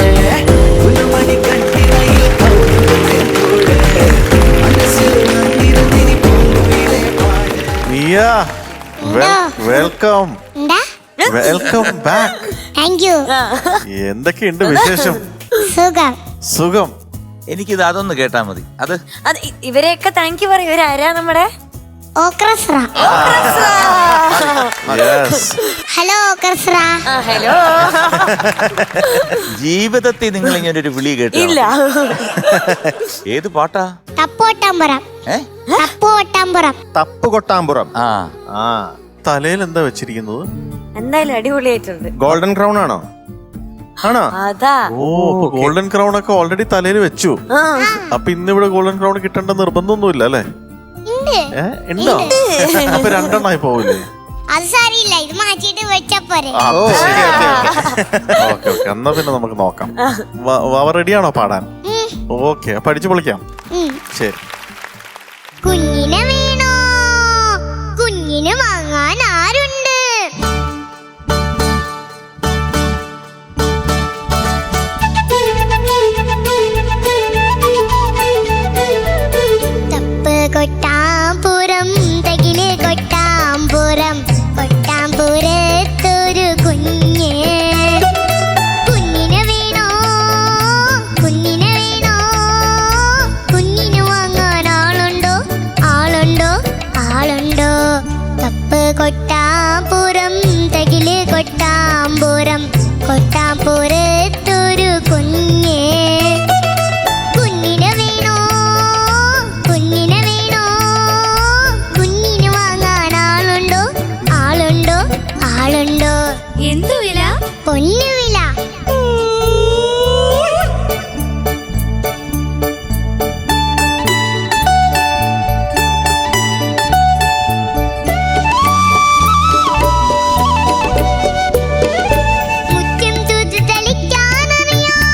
കുലുമണി കട്ടിറയിൽ കൗതുകത്തിൻ കൂടെ, മനസ്സിൽ വന്നിരുന്നിനി പൂവിലെ പാടെ. Mia welcome welcome back. Thank you. എന്തൊക്കെയുണ്ട് വിശേഷം? സുഖം. എനിക്കിത് അതൊന്ന് കേട്ടാ മതി. അത് ഇവരെയൊക്കെ താങ്ക് യു പറയും. ഇവരാരാ നമ്മുടെ ഓക്രസ്ര. ഹലോ ഓക്രസ്ര. ഹലോ. ജീവിതത്തിൽ നിങ്ങൾ ഇങ്ങനെ ഒരു വിളി കേട്ടില്ല. ഏത് പാട്ടാ? തപ്പോട്ടാമ്പുറം. തപ്പോട്ടാമ്പുറം. തപ്പ് കൊട്ടാമ്പുറം. ആ തലയിൽ എന്താ വെച്ചിരിക്കുന്നത്? എന്തായാലും അടിപൊളിയായിട്ടുണ്ട്. ഗോൾഡൻ ക്രൗൺ ആണോ? ആണോ? അതാ. ഓ, ഗോൾഡൻ ക്രൗൺ ഒക്കെ ഓൾറെഡി തലയിൽ വെച്ചു. അപ്പൊ ഇന്നിവിടെ ഗോൾഡൻ ക്രൗൺ കിട്ടേണ്ട നിർബന്ധമൊന്നുമില്ല അല്ലേ? ഉണ്ടോ? അപ്പൊ 2 എണ്ണമായി പോവില്ലേ? അത് സാരിയില്ല, ഇത് മാറ്റിട്ട് വെച്ചാ പോരെ. ഓക്കെ എന്നാ പിന്നെ നമുക്ക് നോക്കാം. അവ റെഡിയാണോ പാടാൻ? ഓക്കെ, പഠിച്ചു പൊളിക്കാം. ശരി. കുഞ്ഞിനെ വീണോ, കുഞ്ഞിന് വാങ്ങാൻ ആരുണ്ട്? തപ്പ് കൊട്ടാമ്പുരം തകില് കൊട്ടാമ്പുരം, കൊട്ടാമ്പുരത്തൊരു കുഞ്ഞ്. കുഞ്ഞിനെ വീണോ, കുഞ്ഞിനെ വീണോ, കുഞ്ഞിന് വാങ്ങാൻ ആളുണ്ടോ, ആളുണ്ടോ, ആളുണ്ടോ? തപ്പ് കൊട്ടാമ്പുരം തകില് കൊട്ടാമ്പുരം, കൊട്ടാമ്പുരത്തൊരു കുഞ്ഞ്. കുഞ്ഞിനെ വീണോ, കുഞ്ഞിനെ വീണോ, കുഞ്ഞിന് വാങ്ങാൻ ആളുണ്ടോ, ആളുണ്ടോ, ആളുണ്ടോ? എന്തു വില? പൊന്നു വില. മുറ്റം തൂത്ത് തളിക്കാനറിയാം,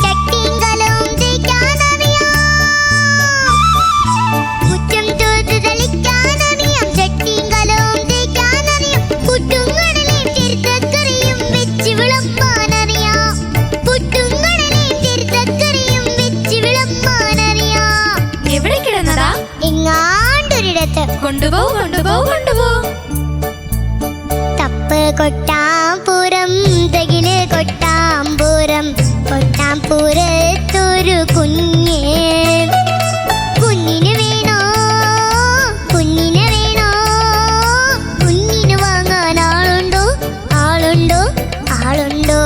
ചട്ടിയും കലവും തേക്കാനറിയാം. മുറ്റം തൂത്ത് തളിക്കാനറിയാം, ചട്ടിയും കലവും തേക്കാനറിയാം. പുട്ടും കടലയും ചെറുതക്കറിയും വെച്ച് വിളമ്പാനറിയാം. പുട്ടും കടലയും ചെറുതക്കറിയും വെച്ച് വിളമ്പാനറിയാം. എവിടെ കിടന്നതാ? എങ്ങാണ്ടൊരിടത്ത്. കൊണ്ടുപോ കൊണ്ടുപോ കൊണ്ടുപോ. തപ്പ് കൊട്ടാമ്പുരം തകില് കൊട്ടാമ്പുരം, കൊട്ടാമ്പുരത്തൊരു കുഞ്ഞ്. കുഞ്ഞിന് വീണോ, കുഞ്ഞിന് വീണോ, കുഞ്ഞിന് വാങ്ങാൻ ആളുണ്ടോ, ആളുണ്ടോ, ആളുണ്ടോ?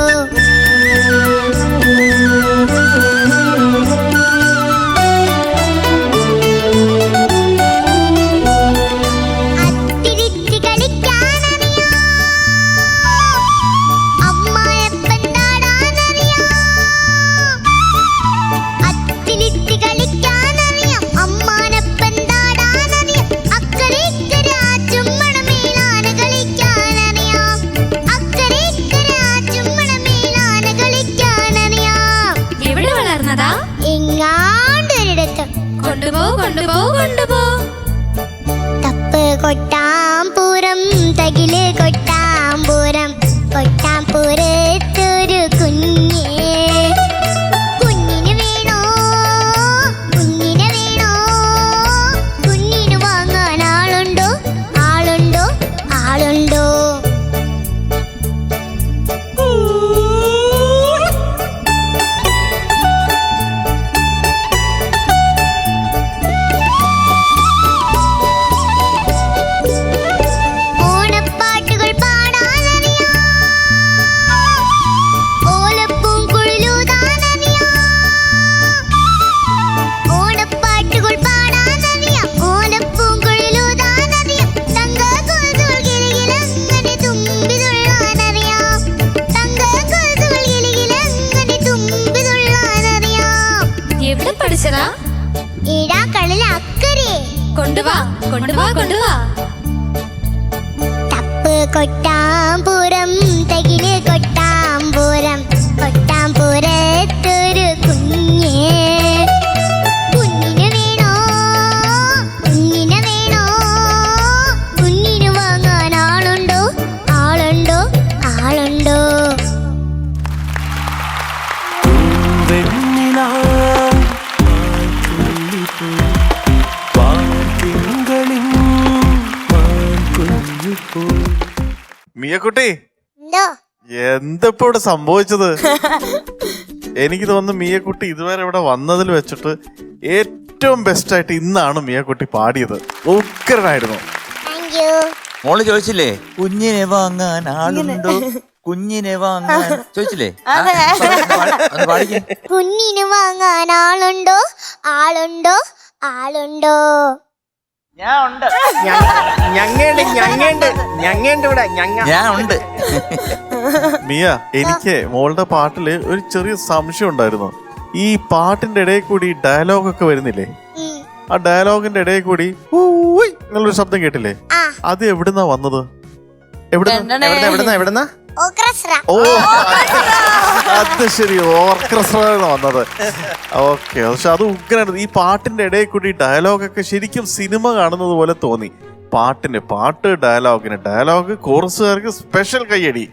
അത്തിരിത്തി കളിക്കാനറിയാം, അമ്മായപ്പൻ താടാനറിയാം. അത്തിരിത്തി കളിക്കാനറിയാം, അമ്മാനപ്പൻ താടാനറിയാം. അക്കരെ ഇക്കരെ ആ ചുമ്മണമേലാണ് കളിക്കാനറിയാം. അക്കരെ ഇക്കരെ ആ ചുമ്മണമേലാണ് കളിക്കാനറിയാം. എവിടെ വളർന്നതാ? എങ്ങാണ്ടൊരിടത്ത്. കൊണ്ടുപോ കൊണ്ടുപോ കൊണ്ടുപോ. തപ്പ് കൊട്ടാമ്പുരം തകില് കൊട്ടാമ്പുരം, കൊട്ടാമ്പുരത്തൊരു കുഞ്ഞ്. കുഞ്ഞിന് വീണോ, കുഞ്ഞിന് വീണോ, കുഞ്ഞിന് വാങ്ങാൻ ആളുണ്ടോ, ആളുണ്ടോ, ആളുണ്ടോ? ഓണപ്പാട്ടുകൾ പാടാനറിയാം, ഓലപ്പൂം കുഴലൂതാനറിയാം. ഓണപ്പാട്ടുകൾ പാടാനറിയാം, ഓലപ്പൂം കുഴലൂതാനറിയാം. തങ്കക്കൊഴുതുകൾ കിലുകിലങ്ങനെ തുമ്പി തുള്ളാനറിയാം. തങ്കക്കൊഴുതുകൾ കിലുകിലങ്ങനെ തുമ്പി തുള്ളാനറിയാം. എവിടെ പഠിച്ചതാ? ഇടാക്കളിൽ അക്കരെ. കൊണ്ടുവാ കൊണ്ടുവാ കൊണ്ടുവാ. തപ്പ് കൊട്ടാമ്പുരം തകില് കൊട്ടാമ്പുരം കൊട്ടാമ്പുരത്തൊരു കുഞ്ഞ്. കുഞ്ഞിന് വേണോ കുഞ്ഞിന് വേണോ കുഞ്ഞിന് വാങ്ങാൻ ആളുണ്ടോ ആളുണ്ടോ ആളുണ്ടോ. മിയക്കുട്ടി എന്തോ എന്തപ്പോ ഇവിടെ സംഭവിച്ചത്? എനിക്ക് തോന്നുന്നു മിയക്കുട്ടി ഇതുവരെ ഇവിടെ വന്നതിൽ വെച്ചിട്ട് ഏറ്റവും ബെസ്റ്റ് ആയിട്ട് ഇന്നാണ് മിയക്കുട്ടി പാടിയത്. ഉഗ്രനായിരുന്നു. Thank you. മോള് ചോദിച്ചില്ലേ കുഞ്ഞിനെ വാങ്ങാൻ ആളുണ്ടോ, കുഞ്ഞിനെ വാങ്ങാൻ ചോദിച്ചില്ലേ? ഒന്ന് പാടിക്കേ. കുഞ്ഞിന് വാങ്ങാൻ ആളുണ്ടോ ആളുണ്ടോ ആളുണ്ടോ. ഞാൻ ഉണ്ട്. മിയ, എനിക്ക് മോളുടെ പാട്ടില് ഒരു ചെറിയ സംശയം ഉണ്ടായിരുന്നു. ഈ പാട്ടിന്റെ ഇടയിൽ കൂടി ഡയലോഗൊക്കെ വരുന്നില്ലേ? ആ ഡയലോഗിന്റെ ഇടയിൽ കൂടി ഊയ് എന്നുള്ളൊരു ശബ്ദം കേട്ടില്ലേ? അത് എവിടുന്നാ വന്നത്? എവിടുന്നാ ഓർക്കസ്ട്ര. ഓ അത് ശരി, ഓർക്കസ്ട്ര വന്നത്. ഓക്കെ, പക്ഷെ അത് ഉഗ്രനായിരുന്നു. ഈ പാട്ടിന്റെ ഇടയിൽ കൂടി ഡയലോഗൊക്കെ ശരിക്കും സിനിമ കാണുന്നത് പോലെ തോന്നി. പാട്ട് ഡയലോഗ് കോറസുകാർക്ക് സ്പെഷ്യൽ കയ്യടി.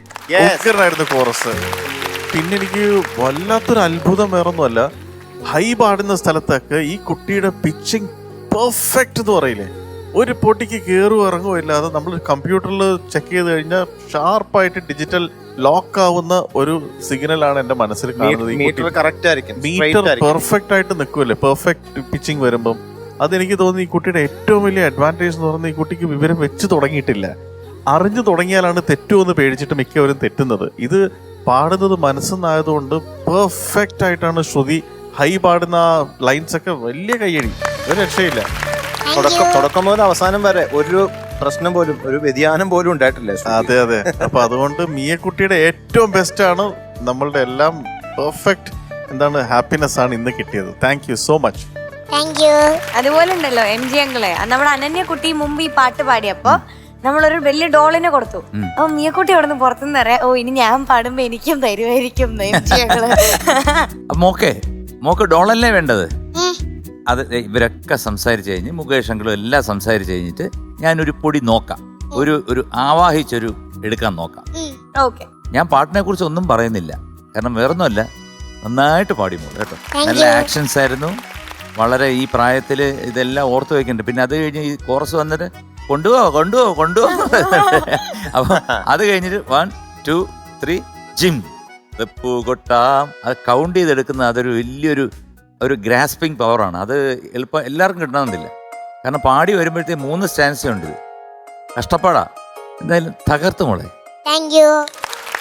ഉഗ്രനായിരുന്നു കോറസ്. പിന്നെ എനിക്ക് വല്ലാത്തൊരു അത്ഭുതം വേറൊന്നുമല്ല, ഹൈ പാടുന്ന സ്ഥലത്തൊക്കെ ഈ കുട്ടിയുടെ പിച്ചിങ് പെർഫെക്റ്റ് എന്ന് പറയില്ലേ, ഒരു പൊട്ടിക്ക് കയറും ഇറങ്ങുമോ ഇല്ലാതെ നമ്മൾ കമ്പ്യൂട്ടറിൽ ചെക്ക് ചെയ്ത് കഴിഞ്ഞാൽ ഷാർപ്പായിട്ട് ഡിജിറ്റൽ ലോക്ക് ആവുന്ന ഒരു സിഗ്നലാണ് എന്റെ മനസ്സിൽ കാണുന്നത്. മീറ്റർ പെർഫെക്റ്റ് ആയിട്ട് നിൽക്കുമല്ലേ, പെർഫെക്റ്റ് പിച്ചിങ് വരുമ്പം. അതെനിക്ക് തോന്നുന്നു ഈ കുട്ടിയുടെ ഏറ്റവും വലിയ അഡ്വാൻറ്റേജ് എന്ന് പറയുന്നത് ഈ കുട്ടിക്ക് വിവരം വെച്ച് തുടങ്ങിയിട്ടില്ല. അറിഞ്ഞു തുടങ്ങിയാലാണ് തെറ്റുമെന്ന് പേടിച്ചിട്ട് മിക്കവരും തെറ്റുന്നത്. ഇത് പാടുന്നത് മനസ്സെന്നായതുകൊണ്ട് പെർഫെക്റ്റ് ആയിട്ടാണ് ശ്രുതി. ഹൈ പാടുന്ന ലൈൻസ് ഒക്കെ വലിയ കയ്യടി, ഒരു രക്ഷയില്ല. തുടക്കം മുതൽ അവസാനം വരെ ഒരു പ്രശ്നം പോലും, ഒരു വ്യതിയാനം പോലും ഉണ്ടായിട്ടില്ല. അതെ അതെ. അപ്പൊ അതുകൊണ്ട് മിയക്കുട്ടിയുടെ ഏറ്റവും ബെസ്റ്റ് ആണ്. നമ്മളുടെ എല്ലാം പെർഫെക്റ്റ് ഹാപ്പിനെസ് ആണ് ഇന്ന് കിട്ടിയത്. Thank you so much. Thank you. അതുപോലെ ഉണ്ടല്ലോ MG അങ്കിളെ, നമ്മുടെ അനന്യ കുട്ടി മുമ്പ് ഈ പാട്ട് പാടിയപ്പോ നമ്മളൊരു വലിയ ഡോളിനെ കൊടുത്തു. അപ്പൊ മിയക്കുട്ടി അവിടെ നിന്ന് പുറത്തുനിന്ന് അറിയാം, ഓ ഇനി ഞാൻ പാടുമ്പോ എനിക്കും തരുമായിരിക്കും MG അങ്കിള്. മോക്ക് ഡോളല്ലേ വേണ്ടത്? അത് ഇവരൊക്കെ സംസാരിച്ചു കഴിഞ്ഞ്, മുകേഷ് അങ്കിളും എല്ലാം സംസാരിച്ചു കഴിഞ്ഞിട്ട് ഞാനൊരു പൊടി നോക്കാം, ഒരു ആവാഹിച്ചൊരു എടുക്കാൻ നോക്കാം. ഞാൻ പാട്ടിനെ കുറിച്ച് ഒന്നും പറയുന്നില്ല, കാരണം വേറൊന്നുമല്ല, നന്നായിട്ട് പാടി മോള് കേട്ടോ. നല്ല ആക്ഷൻസ് ആയിരുന്നു. വളരെ ഈ പ്രായത്തിൽ ഇതെല്ലാം ഓർത്ത് വെക്കുന്നുണ്ട്. പിന്നെ അത് കഴിഞ്ഞ് ഈ കോറസ് വന്നിട്ട് കൊണ്ടുപോ അപ്പൊ അത് കഴിഞ്ഞിട്ട് 1 2 3 ജിം വെപ്പു കൊട്ടാം, അത് കൗണ്ട് ചെയ്തെടുക്കുന്ന അതൊരു വലിയൊരു ഗ്രാസ്പിംഗ് പവറാണ്. അത് എളുപ്പം എല്ലാവർക്കും കിട്ടണമെന്നില്ല, കാരണം പാടി വരുമ്പോഴത്തേ 3 സ്റ്റാൻസ് ഉണ്ട്. കഷ്ടപ്പാടാ. എന്തായാലും തകർത്ത് മോളെ. Thank you.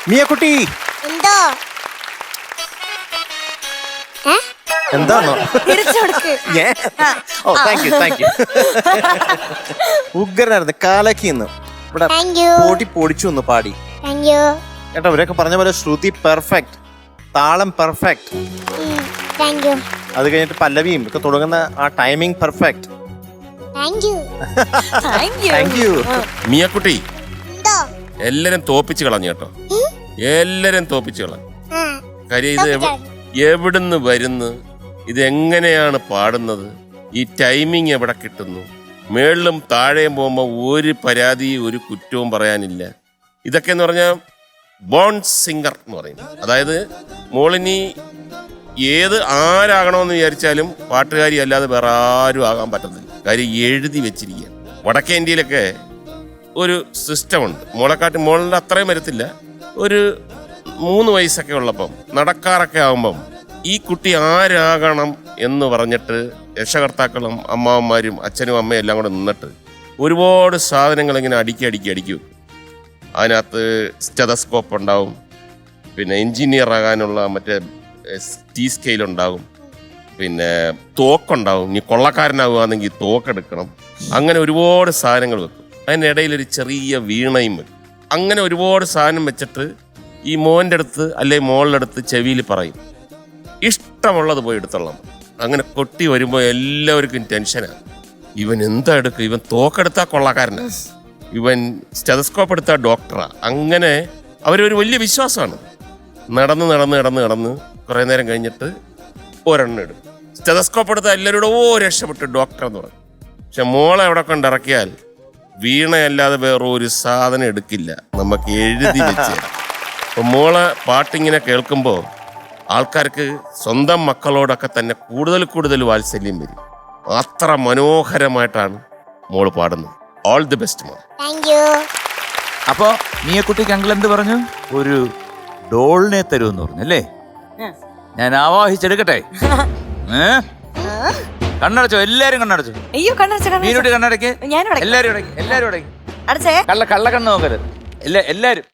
മിയക്കുട്ടി എന്തോ എന്താണോ? ഉഗ്രനായിരുന്നു. കാലക്കിന്ന് ഇവിടെ പൊടിച്ചു ഒന്ന് പാടി കേട്ടോ. ഇവരൊക്കെ പറഞ്ഞ പോലെ ശ്രുതി പെർഫെക്റ്റ്, താളം പെർഫെക്റ്റ്. അത് കഴിഞ്ഞിട്ട് പല്ലവിയും ഒക്കെ തുടങ്ങുന്ന ആ ടൈമിംഗ് പെർഫെക്റ്റ്. മിയക്കുട്ടി എല്ലാരും തോപ്പിച്ച് കളഞ്ഞു കേട്ടോ, എല്ലാരും തോപ്പിച്ച് കളഞ്ഞു. കാര്യം ഇത് എവിടുന്ന് വരുന്നു, ഇതെങ്ങനെയാണ് പാടുന്നത്, ഈ ടൈമിങ് എവിടെ കിട്ടുന്നു, മേളിലും താഴെയും പോകുമ്പോൾ ഒരു പരാതിയും ഒരു കുറ്റവും പറയാനില്ല. ഇതൊക്കെ എന്ന് പറഞ്ഞാൽ ബോൺ സിംഗർ എന്ന് പറയും. അതായത് മോളിനി ആരാകണമെന്ന് വിചാരിച്ചാലും പാട്ടുകാരി അല്ലാതെ വേറെ ആരും ആകാൻ പറ്റത്തില്ല. കാര്യം എഴുതി വെച്ചിരിക്കുക. വടക്കേ ഇന്ത്യയിലൊക്കെ ഒരു സിസ്റ്റമുണ്ട്. മോളിൻ്റെ അത്രയും വരത്തില്ല, ഒരു 3 വയസ്സൊക്കെ ഉള്ളപ്പം നടക്കാറൊക്കെ ആകുമ്പം ഈ കുട്ടി ആരാകണം എന്ന് പറഞ്ഞിട്ട് രക്ഷകർത്താക്കളും അമ്മാവന്മാരും അച്ഛനും അമ്മയും എല്ലാം കൂടെ നിന്നിട്ട് ഒരുപാട് സാധനങ്ങൾ ഇങ്ങനെ അടുക്കി വെക്കും. അതിനകത്ത് സ്റ്റെതസ്കോപ്പ് ഉണ്ടാവും, പിന്നെ എൻജിനീയർ ആകാനുള്ള മറ്റേ ടി സ്കെയിൽ ഉണ്ടാകും, പിന്നെ തോക്കുണ്ടാവും, ഇനി കൊള്ളക്കാരനാകുകയാണെങ്കിൽ തോക്കെടുക്കണം. അങ്ങനെ ഒരുപാട് സാധനങ്ങൾ വെക്കും. അതിനിടയിൽ ഒരു ചെറിയ വീണയും വെക്കും. അങ്ങനെ ഒരുപാട് സാധനം വെച്ചിട്ട് ഈ മോൻ്റെ അടുത്ത് അല്ലെങ്കിൽ മോളുടെ അടുത്ത് ചെവിയിൽ പറയും, ഇഷ്ടമുള്ളത് പോയി എടുത്തോളാം. അങ്ങനെ കൊട്ടി വരുമ്പോൾ എല്ലാവർക്കും ടെൻഷനാണ്. ഇവൻ എന്താ എടുക്കുക, ഇവൻ തോക്കെടുത്താ കൊള്ളക്കാരനാ, ഇവൻ സ്റ്റെതസ്കോപ്പ് എടുത്താ ഡോക്ടറാ. അങ്ങനെ അവരൊരു വലിയ വിശ്വാസമാണ്. നടന്ന് നടന്ന് നടന്ന് നടന്ന് കുറേ നേരം കഴിഞ്ഞിട്ട് ഒരെണ്ണം എടുക്കും. സ്റ്റെതസ്കോപ്പ് എടുത്താൽ എല്ലാവരോടും രക്ഷപ്പെട്ടു ഡോക്ടർ എന്ന് പറയും. പക്ഷെ മോളെ എവിടെ കൊണ്ടിറക്കിയാൽ വീണയല്ലാതെ വേറെ ഒരു സാധനം എടുക്കില്ല, നമുക്ക് എഴുതി വെച്ച്. അപ്പം മോളെ പാട്ടിങ്ങനെ കേൾക്കുമ്പോൾ ആൾക്കാർക്ക് സ്വന്തം മക്കളോടൊക്കെ തന്നെ കൂടുതൽ കൂടുതൽ വാത്സല്യം വരും. അത്ര മനോഹരമായിട്ടാണ് മോള് പാടുന്നത്. ഓൾ ദി ബെസ്റ്റ് മോൾ. അപ്പോ മിയക്കുട്ടിക്ക് അങ്കിൾ എന്ത് പറഞ്ഞു? ഒരു ഡോളിനെ തരുമെന്ന് പറഞ്ഞു അല്ലേ? ഞാൻ ആവാഹിച്ചെടുക്കട്ടെ? കണ്ണടച്ചോ, എല്ലാരും കണ്ണടച്ചോ. അയ്യോ കണ്ണടച്ച മീനുട്ടി കണ്ണടയ്ക്ക്. എല്ലാരും അടയ്ക്ക്, എല്ലാരും അടയ്ക്ക്. അടച്ചേ. കള്ള കണ്ണ് നോക്കരുത്. എല്ലാരും.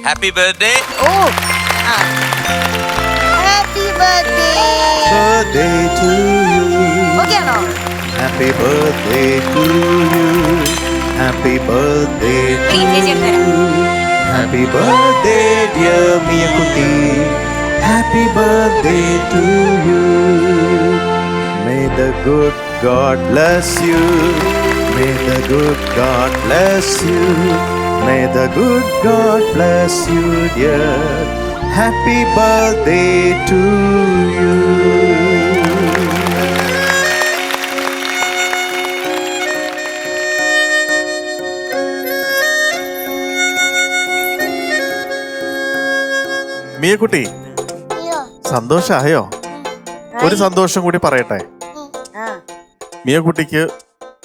Happy birthday. Happy birthday. Birthday to you. Okay ആണോ? Happy birthday to you. Happy birthday to you. Happy birthday dear Miyakutti. Happy birthday to you. May the good God bless you. May the good God bless you. May the good God bless you dear. Happy birthday to you. മിയക്കുട്ടി, സന്തോഷായോ? ഒരു സന്തോഷം കൂടി പറയട്ടെ. മിയക്കുട്ടിക്ക്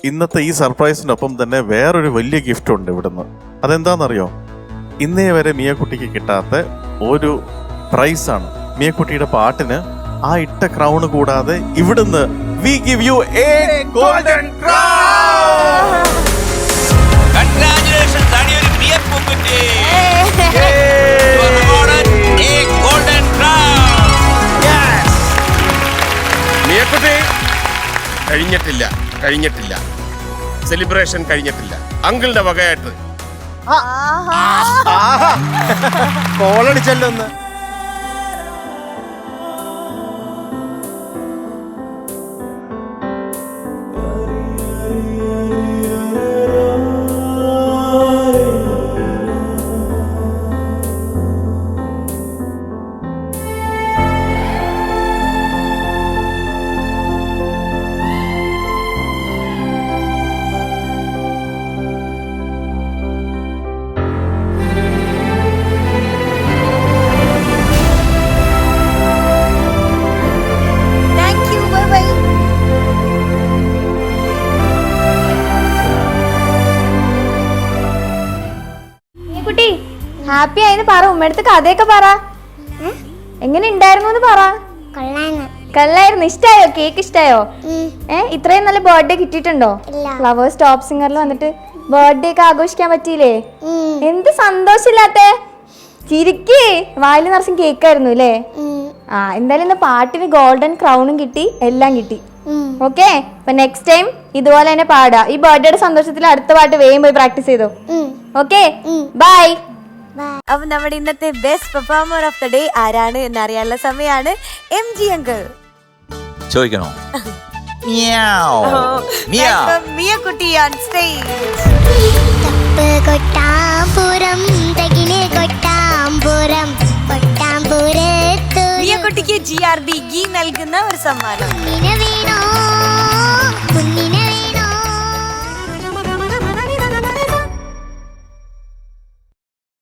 ഇന്നത്തെ ഈ സർപ്രൈസിനൊപ്പം തന്നെ വേറൊരു വലിയ gift ഉണ്ട് ഇവിടുന്ന്. അതെന്താണെന്നറിയോ? ഇന്നേ വരെ മിയക്കുട്ടിക്ക് കിട്ടാത്ത ഒരു പ്രൈസാണ്. മിയക്കുട്ടിയുടെ പാട്ടിന് ആ ഇട്ട ക്രൗൺ കൂടാതെ ഇവിടുന്ന് we give you a golden crown. Congratulations, Daniel Miyakutti. You are awarded a golden crown. Yes. മിയക്കുട്ടി, കഴിഞ്ഞിട്ടില്ല. സെലിബ്രേഷൻ കഴിഞ്ഞിട്ടില്ല. അങ്കിളുടെ വകയായിട്ട് കോളടിച്ചല്ലോ ഒന്ന്. ഹാപ്പി ആയിന്ന് പറ. ഉമ്മടുത്ത് കഥയൊക്കെ പറ. എങ്ങനെ ഉണ്ടായിരുന്നു പറ. കള്ളായിരുന്നു. ഇഷ്ടായോ? കേക്ക് ഇഷ്ടായോ? ഇത്രയും നല്ല ബർത്ത്ഡേ കിട്ടിയിട്ടുണ്ടോ? ഫ്ലവേഴ്സ് ടോപ്പ് സിംഗറിൽ വന്നിട്ട് ബർത്ത്ഡേ ഒക്കെ ആഘോഷിക്കാൻ പറ്റിയില്ലേ? എന്ത് സന്തോഷമില്ലാത്ത. ചിരിക്കേ. വായിൽ നിറച്ചും കേക്കായിരുന്നു അല്ലേ? എന്തായാലും ഇന്ന് പാട്ടിന് ഗോൾഡൻ ക്രൗണും കിട്ടി, എല്ലാം കിട്ടി. ഓക്കെ, അപ്പൊ നെക്സ്റ്റ് ടൈം ഇതുപോലെ തന്നെ പാടാ. ഈ ബർത്ത്ഡേയുടെ സന്തോഷത്തിൽ അടുത്ത പാട്ട് വേഗം പോയി പ്രാക്ടീസ് ചെയ്തോ. Okay, bye. അപ്പൊ നമ്മുടെ ഇന്നത്തെ best performer of the day ആരാണ് എന്നറിയാനുള്ള സമയമാണ്. MG അങ്കിൾ ചോദിക്കണോ? മിയക്കുട്ടി ഓൺ സ്റ്റേജ്. മിയക്കുട്ടിക്ക് GRD ഗീ നൽകുന്ന ഒരു സമ്മാനം.